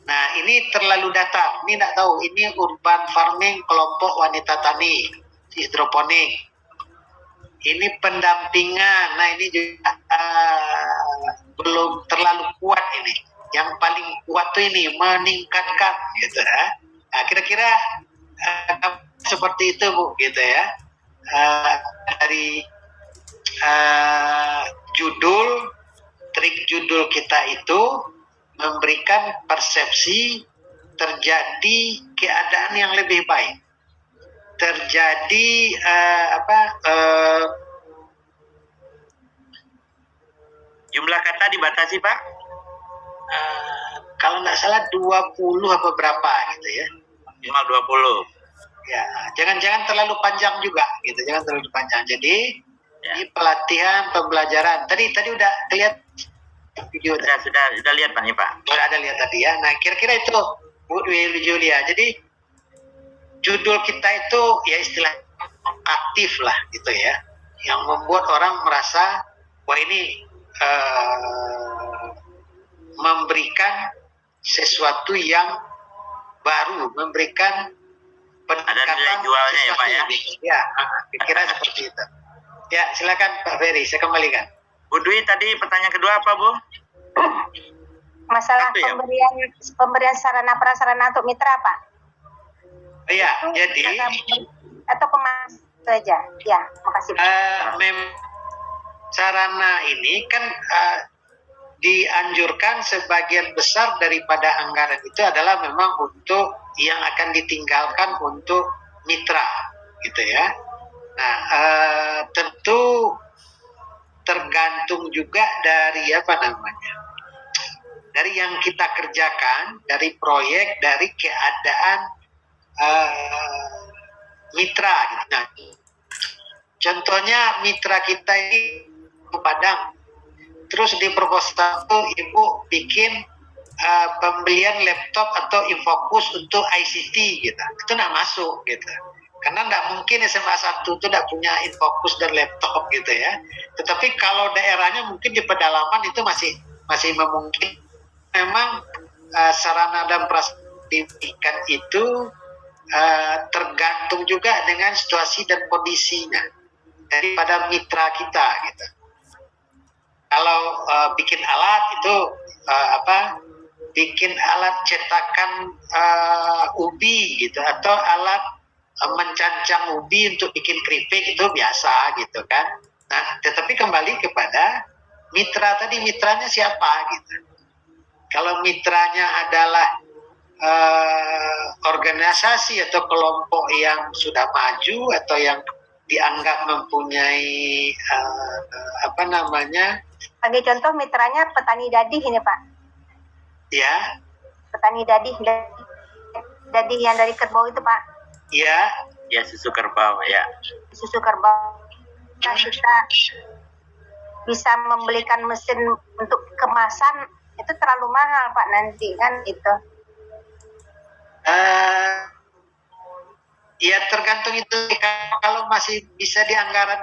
[SPEAKER 1] Nah, ini terlalu datar. Ini tidak tahu. Ini urban farming kelompok wanita tani, hidroponik. ini pendampingan. Nah ini juga belum terlalu kuat ini. Yang paling kuat tuh ini meningkatkan gitu ya. Nah, kira-kira seperti itu Bu gitu ya. Dari trik judul kita itu memberikan persepsi terjadi keadaan yang lebih baik, terjadi
[SPEAKER 3] Jumlah kata dibatasi Pak?
[SPEAKER 1] kalau nggak salah 20 apa berapa gitu ya.
[SPEAKER 3] Minimal 20.
[SPEAKER 1] Ya, jangan terlalu panjang juga gitu, jangan terlalu panjang. Jadi
[SPEAKER 3] Ya.
[SPEAKER 1] ini pelatihan pembelajaran. Tadi udah lihat video
[SPEAKER 3] Sudah lihat Pak nih Pak.
[SPEAKER 1] Sudah ada lihat tadi ya. Nah, kira-kira itu Bu Dwi Julia. Jadi judul kita itu ya istilah aktif lah gitu ya, yang membuat orang merasa wah ini memberikan sesuatu yang baru, memberikan
[SPEAKER 3] Ada nilai jualnya ya Pak ya?
[SPEAKER 1] Ya, kira seperti itu. Ya, silakan Pak Ferry, saya kembalikan.
[SPEAKER 3] Bu Dwi tadi pertanyaan kedua apa Bu?
[SPEAKER 4] Masalah
[SPEAKER 3] Satu ya?
[SPEAKER 4] pemberian sarana prasarana untuk mitra Pak.
[SPEAKER 1] Iya,
[SPEAKER 4] Itu
[SPEAKER 1] jadi
[SPEAKER 4] atau kemas saja. Ya, makasih.
[SPEAKER 1] sarana ini kan dianjurkan sebagian besar daripada anggaran itu adalah memang untuk yang akan ditinggalkan untuk mitra, gitu ya. Nah, tentu tergantung juga dari dari yang kita kerjakan, dari proyek, dari keadaan mitra. Gitu. Nah, contohnya mitra kita ini Padang. Terus di proposal itu Ibu bikin pembelian laptop atau infokus untuk ICT gitu. Itu nggak masuk gitu. Karena nggak mungkin SMA 1 itu nggak punya infokus dan laptop gitu ya. Tetapi kalau daerahnya mungkin di pedalaman itu masih memungkinkan. Memang sarana dan prasarana itu tergantung juga dengan situasi dan kondisinya daripada mitra kita gitu. Kalau bikin alat itu bikin alat cetakan ubi gitu, atau alat mencancang ubi untuk bikin keripik itu biasa gitu kan. Nah, tetapi kembali kepada mitra tadi, mitranya siapa gitu. Kalau mitranya adalah organisasi atau kelompok yang sudah maju atau yang dianggap mempunyai
[SPEAKER 4] Bagi contoh mitranya petani dadih ini Pak.
[SPEAKER 1] Ya.
[SPEAKER 4] Petani dadih yang dari kerbau itu Pak.
[SPEAKER 1] Ya.
[SPEAKER 3] Ya, susu kerbau ya.
[SPEAKER 4] Susu kerbau. Nah, kita bisa membelikan mesin untuk kemasan itu terlalu mahal Pak nanti kan itu.
[SPEAKER 1] Ya tergantung itu. Kalau masih bisa di anggaran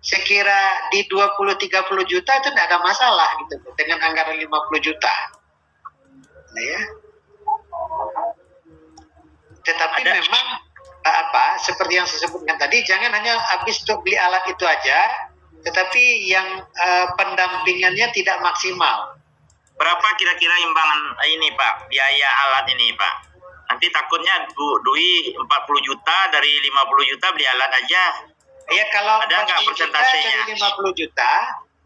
[SPEAKER 1] sekira di 20-30 juta itu tidak ada masalah gitu dengan anggaran 50 juta. Nah, ya. Tetapi memang seperti yang saya sebutkan tadi, jangan hanya habis untuk beli alat itu aja, tetapi yang pendampingannya tidak maksimal.
[SPEAKER 3] Berapa kira-kira imbangan ini Pak, biaya alat ini Pak? Nanti takutnya Bu Dwi 40 juta, dari 50 juta beli alat aja.
[SPEAKER 1] Ya, kalau
[SPEAKER 3] ada nggak persentasenya?
[SPEAKER 1] Dari 50 juta,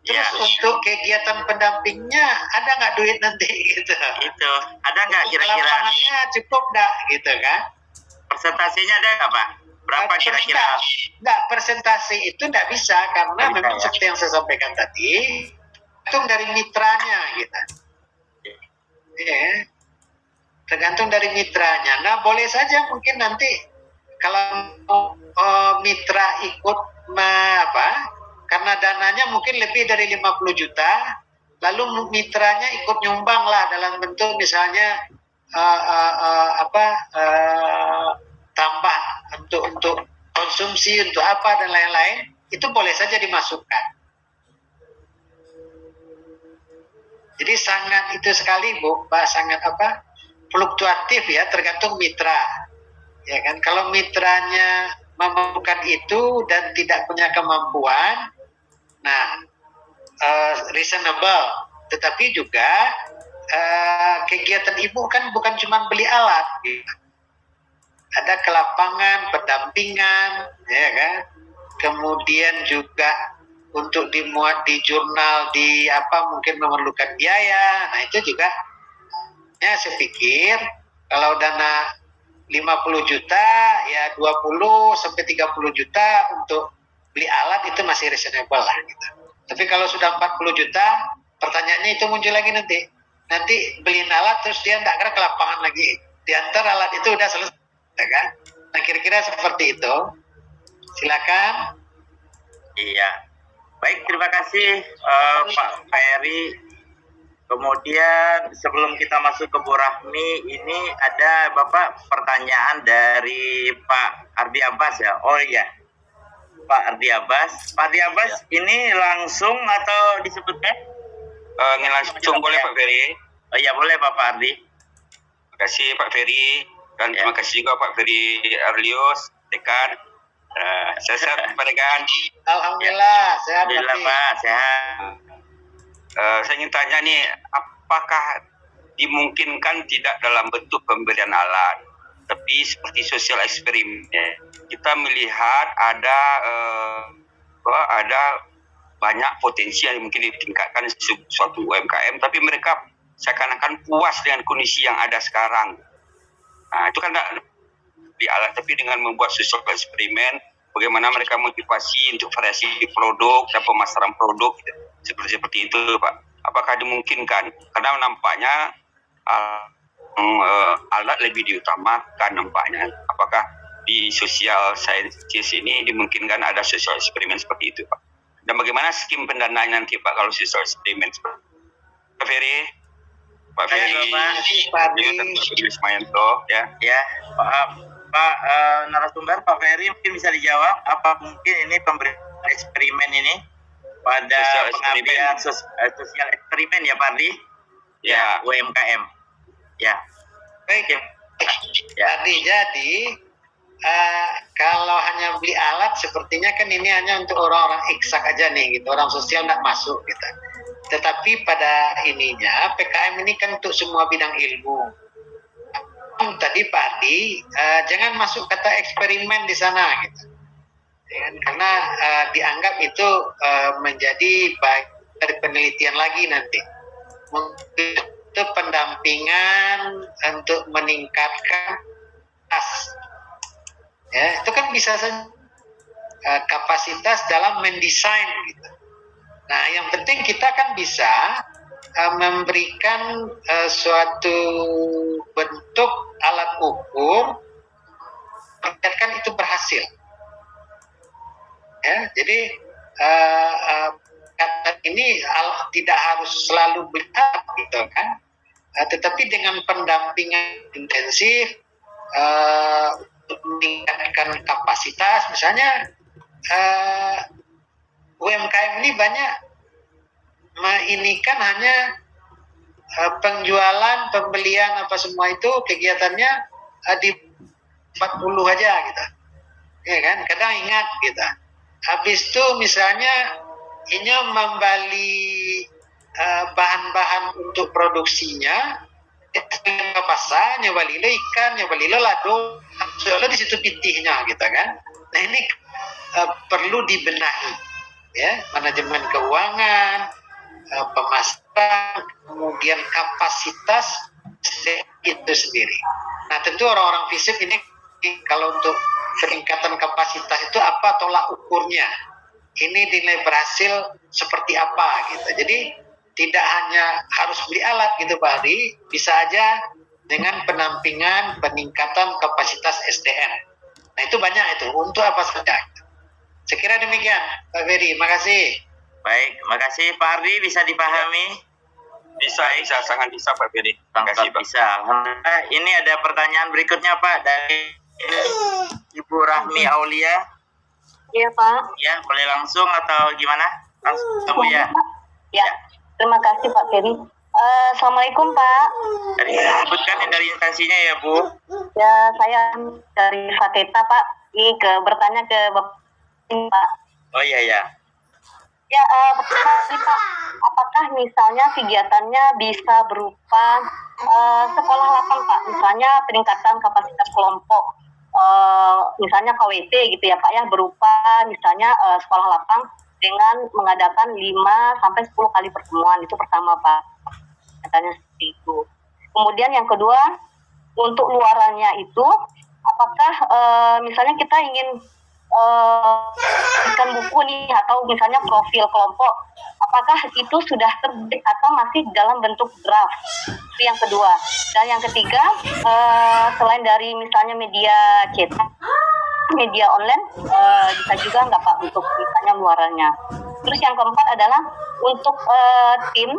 [SPEAKER 1] terus untuk kegiatan pendampingnya ada nggak duit nanti gitu?
[SPEAKER 3] Itu ada nggak kira-kira?
[SPEAKER 1] Lapangannya cukup nggak gitu kan?
[SPEAKER 3] Persentasenya ada nggak Pak? Berapa kira-kira?
[SPEAKER 1] Nggak, persentase itu nggak bisa karena memang seperti yang saya sampaikan tadi, tergantung dari mitranya gitu. Ya, tergantung dari mitranya. Nah, boleh saja mungkin nanti kalau mitra ikut karena dananya mungkin lebih dari 50 juta, lalu mitranya ikut nyumbang lah dalam bentuk misalnya tambah untuk konsumsi, untuk apa dan lain-lain, itu boleh saja dimasukkan. Jadi sangat itu sekali Bu, sangat fluktuatif ya, tergantung mitra. Ya kan, kalau mitranya memerlukan itu dan tidak punya kemampuan, nah reasonable. Tetapi juga kegiatan ibu kan bukan cuma beli alat, gitu. Ada ke lapangan, pendampingan, ya kan. Kemudian juga untuk dimuat di jurnal di mungkin memerlukan biaya. Nah itu juga ya saya pikir kalau dana 50 juta ya 20 sampai 30 juta untuk beli alat itu masih reasonable lah gitu. Tapi kalau sudah 40 juta pertanyaannya itu muncul lagi nanti beliin alat terus dia enggak gerak ke lapangan lagi. Diantar alat itu udah selesai kan? Nah kira-kira seperti itu. Silakan.
[SPEAKER 3] Iya. Baik, terima kasih Pak Ferry. Kemudian sebelum kita masuk ke Bu Rahmi, ini ada Bapak pertanyaan dari Pak Ardi Abbas ya. Oh iya, Pak Ardi Abbas. Pak Ardi Abbas ini langsung atau disebutkan?
[SPEAKER 5] Langsung boleh Pak Ferry.
[SPEAKER 3] Oh iya boleh Pak Ardi.
[SPEAKER 5] Terima kasih Pak Ferry dan terima kasih juga Pak Ferry Arlius, dekan. Sehat Pak Dekan.
[SPEAKER 1] Alhamdulillah sehat.
[SPEAKER 3] Alhamdulillah Pak, sehat.
[SPEAKER 5] Saya ingin tanya nih, apakah dimungkinkan tidak dalam bentuk pemberian alat, tapi seperti sosial eksperimen? Kita melihat ada banyak potensi yang mungkin ditingkatkan suatu UMKM, tapi mereka seakan-akan puas dengan kondisi yang ada sekarang. Nah, itu kan di alat, tapi dengan membuat sosial eksperimen, bagaimana mereka motivasi untuk variasi produk dan pemasaran produk, seperti itu Pak. Apakah dimungkinkan? Karena nampaknya alat lebih diutamakan nampaknya. Apakah di social sciences ini dimungkinkan ada social eksperimen seperti itu Pak? Dan bagaimana skim pendanaan nanti Pak kalau social eksperimen seperti itu? Pak Ferry,
[SPEAKER 3] Pak
[SPEAKER 5] Ismayanto, ya.
[SPEAKER 3] Ya, Pak narasumber Pak Ferry mungkin bisa dijawab apa mungkin ini pemberian eksperimen ini pada pengabdian sosial eksperimen ya Pak Ardi?
[SPEAKER 5] Ya,
[SPEAKER 3] UMKM. Ya.
[SPEAKER 1] Baik.
[SPEAKER 3] Ya.
[SPEAKER 1] Jadi kalau hanya beli alat sepertinya kan ini hanya untuk orang-orang eksak aja nih gitu, orang sosial nggak masuk gitu. Tetapi pada ininya PKM ini kan untuk semua bidang ilmu. Tadi Pak Adi, jangan masuk kata eksperimen di sana gitu. Karena dianggap itu menjadi baik dari penelitian lagi nanti. Itu pendampingan untuk meningkatkan ya, itu kan bisa saja kapasitas dalam mendesain gitu. Nah, yang penting kita kan bisa memberikan suatu bentuk alat ukur, kan itu berhasil. Ya, jadi kata ini tidak harus selalu berat gitu kan, tetapi dengan pendampingan intensif untuk meningkatkan kapasitas, misalnya UMKM ini banyak ini kan hanya penjualan, pembelian apa semua itu kegiatannya di 40 aja gitu. Ya kan? Kadang ingat gitu. Habis itu misalnya ini membeli bahan-bahan untuk produksinya, ke pasar, nyoba lilo ikan, nyoba lilo lado, soalnya di situ pitihnya gitu kan. Nah ini perlu dibenahi, ya, manajemen keuangan, pemasaran, kemudian kapasitas itu sendiri. Nah tentu orang-orang fisik ini kalau untuk peningkatan kapasitas itu apa tolak ukurnya? Ini nilai berhasil seperti apa gitu. Jadi tidak hanya harus beli alat gitu Pak Adi, bisa aja dengan penampingan peningkatan kapasitas SDM. Nah itu banyak itu, untuk apa saja. Saya kira demikian Pak Ferry, makasih.
[SPEAKER 3] Baik, makasih Pak Ardi, bisa dipahami?
[SPEAKER 5] Bisa, sangat bisa Pak Ferry. Terima kasih Pak.
[SPEAKER 3] Bisa. Ini ada pertanyaan berikutnya Pak dari Ibu Rahmi Aulia.
[SPEAKER 4] Iya Pak.
[SPEAKER 3] Ya, boleh langsung atau gimana? Langsung ya.
[SPEAKER 4] Ya, terima kasih Pak Ferry. Assalamualaikum Pak.
[SPEAKER 3] Dari sebutkan dari instansinya ya Bu.
[SPEAKER 4] Ya, saya dari Fateta Pak. ini bertanya ke Bapak Pak.
[SPEAKER 3] Oh iya ya.
[SPEAKER 4] Ya, pertama nih, Pak, apakah misalnya kegiatannya bisa berupa sekolah lapang, Pak? Misalnya peningkatan kapasitas kelompok, misalnya KWT gitu ya, Pak, ya, berupa misalnya sekolah lapang dengan mengadakan 5-10 kali pertemuan. Itu pertama, Pak. Katanya seperti itu. Kemudian yang kedua, untuk luarannya itu, apakah misalnya kita ingin bikin buku nih atau misalnya profil kelompok, apakah itu sudah terbit atau masih dalam bentuk draft? Itu yang kedua. Dan yang ketiga, selain dari misalnya media cetak, media online, bisa juga nggak Pak untuk misalnya luarannya? Terus yang keempat adalah untuk tim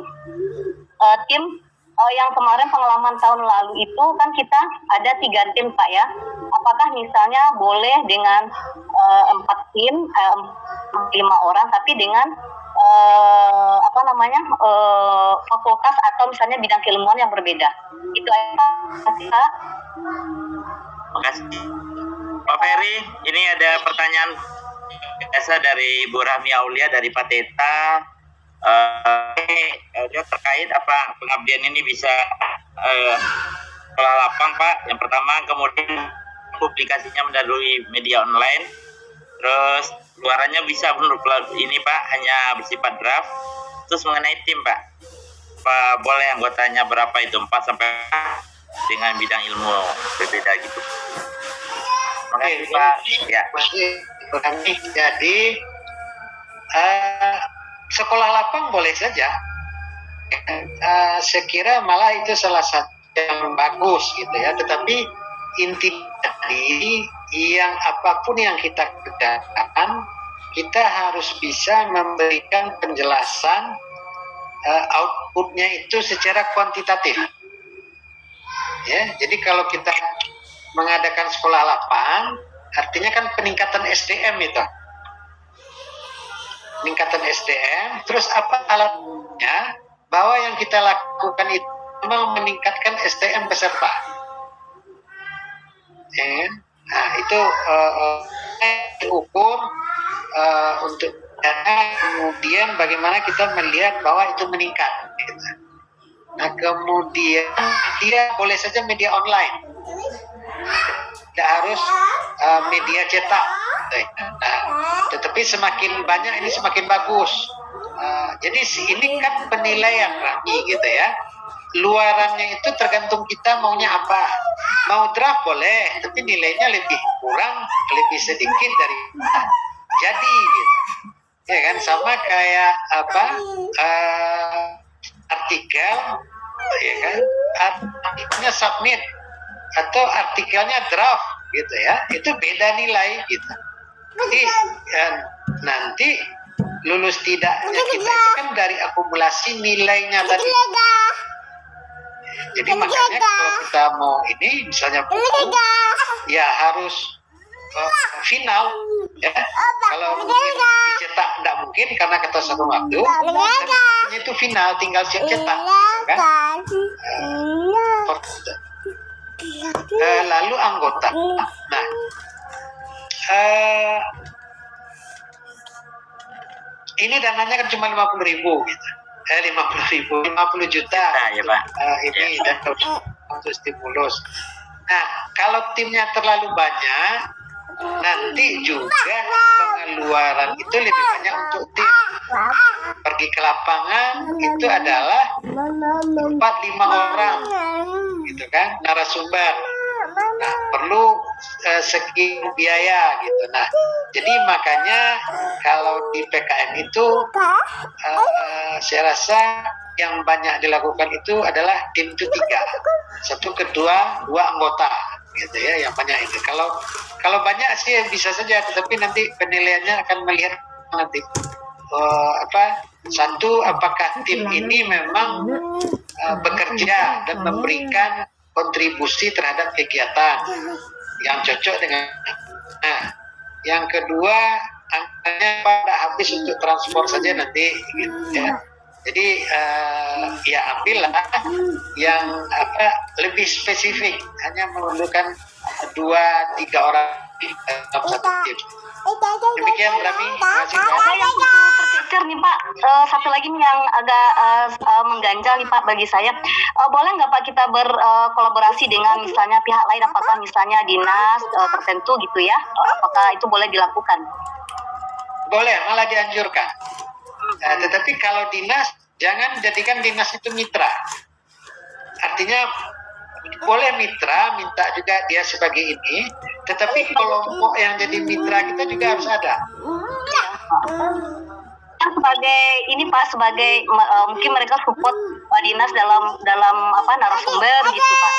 [SPEAKER 4] yang kemarin pengalaman tahun lalu itu kan kita ada 3 tim Pak ya. Apakah misalnya boleh dengan 4 tim, 5 orang, tapi dengan fakultas atau misalnya bidang keilmuan yang berbeda? Itu aja Pak.
[SPEAKER 3] Makasih. Pak Ferry, ini ada pertanyaan biasa dari Ibu Rahmi Aulia dari Pateta. Dia terkait apa pengabdian ini bisa sekolah lapang Pak. Yang pertama, kemudian publikasinya melalui media online, terus luarannya bisa menurut ini Pak hanya bersifat draft. Terus mengenai tim Pak, boleh anggotanya berapa itu, 4 sampai dengan bidang ilmu berbeda gitu. Makasih Pak. Ya.
[SPEAKER 1] Jadi sekolah lapang boleh saja. Saya kira malah itu salah satu yang bagus gitu ya. Tetapi inti tadi yang apapun yang kita kerjakan, kita harus bisa memberikan penjelasan outputnya itu secara kuantitatif. Ya, jadi kalau kita mengadakan sekolah lapang, artinya kan peningkatan SDM itu. Peningkatan SDM, terus apa alatnya, bahwa yang kita lakukan itu memang meningkatkan SDM peserta. Ya, nah itu diukur untuk dana, kemudian bagaimana kita melihat bahwa itu meningkat. Gitu. Nah kemudian dia boleh saja media online, tidak harus media cetak. Nah, tetapi semakin banyak ini semakin bagus. Jadi ini kan penilaian Rami gitu ya. Luarannya itu tergantung kita maunya apa. Mau draft boleh, tapi nilainya lebih kurang, lebih sedikit dari jadi gitu. Ya kan, sama kayak artikel, ya kan, artikelnya submit atau artikelnya draft gitu ya, itu beda nilai gitu. Jadi nanti lulus tidaknya kita itu kan dari akumulasi nilainya tadi. Jadi makanya kalau kita mau ini misalnya buku, ya harus final ya. Kalau dicetak tidak mungkin karena ketersambung waktu, tapi itu final tinggal cetak kan. Lalu anggota. Nah, ini dananya kan cuma 50.000 gitu. 50 juta
[SPEAKER 3] ya Pak.
[SPEAKER 1] Ini dan untuk stimulus. Nah, kalau timnya terlalu banyak, nanti juga pengeluaran itu lebih banyak untuk tim. Pergi ke lapangan itu adalah 4-5 orang, gitu kan, narasumber. Nah, perlu segi biaya gitu. Nah, jadi makanya kalau di PKN itu saya rasa yang banyak dilakukan itu adalah tim itu 3, 1 kedua 2 anggota gitu ya, yang banyak itu. Kalau banyak sih bisa saja, tetapi nanti penilaiannya akan melihat nanti satu, apakah tim ini memang bekerja dan memberikan kontribusi terhadap kegiatan yang cocok dengan. Nah, yang kedua angkanya pada habis untuk transport saja nanti gitu ya. Jadi ya ambillah yang lebih spesifik, hanya memerlukan 2-3 orang dalam satu tim. Demikian Rami, terima kasih Pak.
[SPEAKER 6] Ada yang tercecer nih Pak, satu lagi nih yang agak mengganjal nih Pak bagi saya. Boleh nggak Pak kita berkolaborasi dengan misalnya pihak lain, apakah misalnya dinas tertentu gitu ya? Apakah itu boleh dilakukan?
[SPEAKER 1] Boleh, malah dianjurkan. Tetapi kalau dinas, jangan jadikan dinas itu mitra. Artinya boleh mitra, minta juga dia sebagai ini, tetapi kelompok yang jadi mitra kita juga harus ada.
[SPEAKER 6] Sebagai ini Pak, sebagai mungkin mereka support Pak Dinas dalam apa narasumber gitu Pak.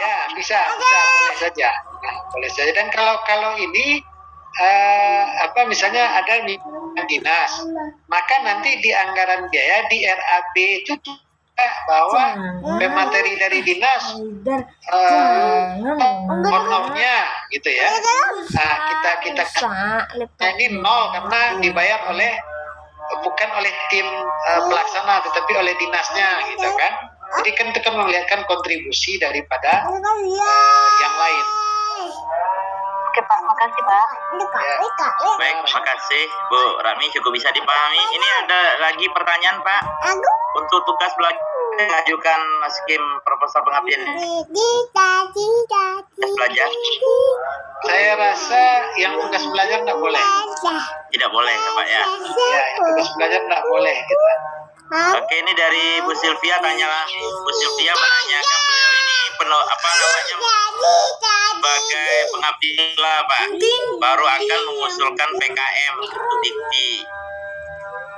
[SPEAKER 1] Ya, bisa, boleh saja. Nah, boleh saja. Dan kalau ini misalnya ada dinas, maka nanti di anggaran biaya di RAB itu bahwa pemateri dari dinas honornya gitu ya. Nah, kita ini nol karena dibayar bukan oleh tim pelaksana tetapi oleh dinasnya gitu kan. Jadi kan itu kan melihatkan kontribusi daripada yang lain.
[SPEAKER 6] Oke Pak, makasih Pak.
[SPEAKER 1] Ya.
[SPEAKER 3] Baik, terima kasih Bu Rami, cukup bisa dipahami. Ini ada lagi pertanyaan Pak. Untuk tugas belajar mengajukan skim proposal pengabdian tugas belajar.
[SPEAKER 1] Saya rasa yang tugas belajar tidak boleh.
[SPEAKER 3] Tidak boleh ya Pak ya.
[SPEAKER 1] Ya, yang tugas belajar tidak boleh. Gitu.
[SPEAKER 3] Oke, ini dari Bu Sylvia Bu Sylvia menanyakan beliau ini sebagai pengabdi lah Pak, baru akan mengusulkan PKM untuk dikti.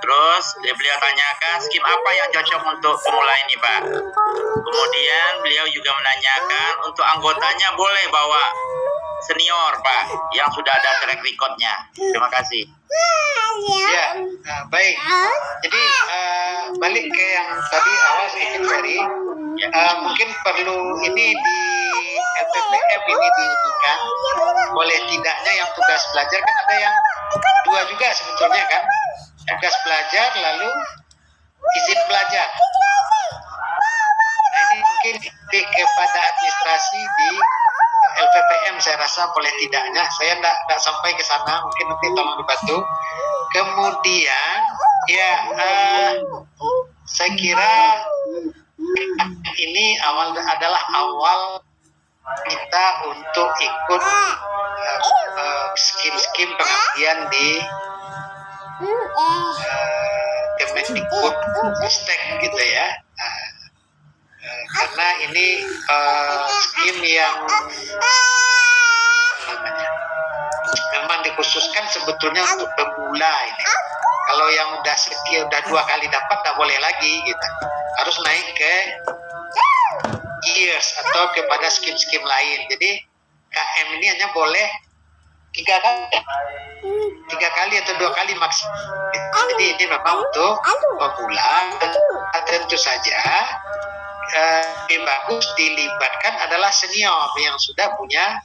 [SPEAKER 3] Terus beliau tanyakan skim apa yang cocok untuk pemula ini Pak. Kemudian beliau juga menanyakan untuk anggotanya boleh bawa senior Pak yang sudah ada track recordnya. Terima kasih.
[SPEAKER 1] Ya, baik. Jadi balik ke yang tadi awal sedikit Ferry, mungkin perlu ini di LPPM ini diinginkan boleh tidaknya yang tugas belajar kan ada yang dua juga sebetulnya kan, tugas belajar lalu izin belajar. Nah ini mungkin kepada administrasi di LPPM saya rasa boleh tidaknya. Saya tidak sampai ke sana, mungkin nanti tolong dibantu. Kemudian ya saya kira ini adalah awal kita untuk ikut skim pengabdian di Kemendikbud Ristek gitu ya. Karena ini skim yang memang dikhususkan sebetulnya untuk pemula ini. Kalau yang udah 2 kali dapat tidak boleh lagi gitu. Harus naik ke years atau kepada skim-skim lain. Jadi KM ini hanya boleh 3 kali atau 2 kali maksimal. Jadi ini memang untuk pemula. Tentu saja lebih bagus dilibatkan adalah senior yang sudah punya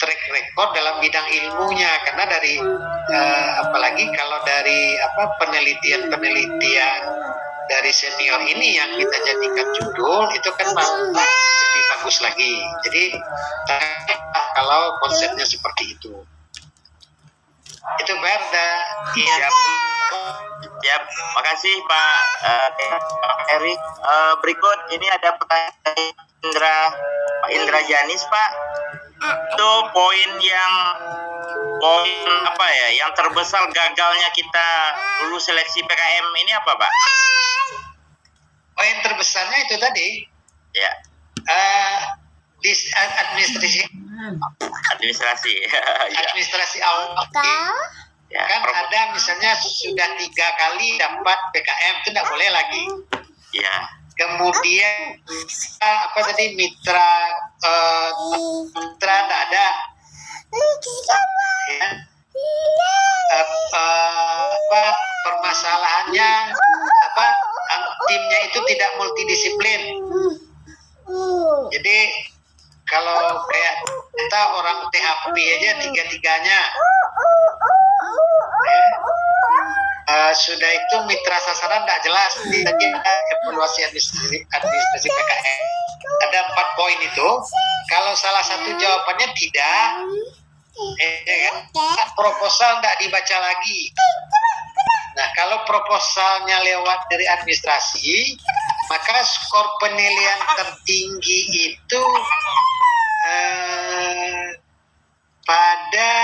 [SPEAKER 1] track record dalam bidang ilmunya, karena dari apalagi kalau dari penelitian dari senior ini yang kita jadikan judul itu kan lebih bagus lagi. Jadi kalau konsepnya seperti itu Berda.
[SPEAKER 3] Siap. Siap, makasih Pak Erik. Berikut ini ada pertanyaan Pak Indra Janis Pak. Itu poin yang terbesar gagalnya kita lulus seleksi PKM ini apa Pak?
[SPEAKER 1] Poin terbesarnya itu tadi
[SPEAKER 3] ya
[SPEAKER 1] administrasi awal.
[SPEAKER 3] Ya,
[SPEAKER 1] kan ada misalnya sudah 3 kali dapat PKM itu tidak boleh lagi.
[SPEAKER 3] Ya.
[SPEAKER 1] Kemudian mitra tidak ada. Ya. Permasalahannya timnya itu tidak multidisiplin. Jadi kalau kayak kita orang THP aja 3-3-nya. Sudah itu mitra sasaran tidak jelas. Jadi ada evaluasi administrasi PKM. Ada 4 poin itu. Kalau salah satu jawabannya tidak, proposal tidak dibaca lagi. Nah, kalau proposalnya lewat dari administrasi, maka skor penilaian tertinggi itu pada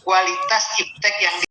[SPEAKER 1] kualitas iptek yang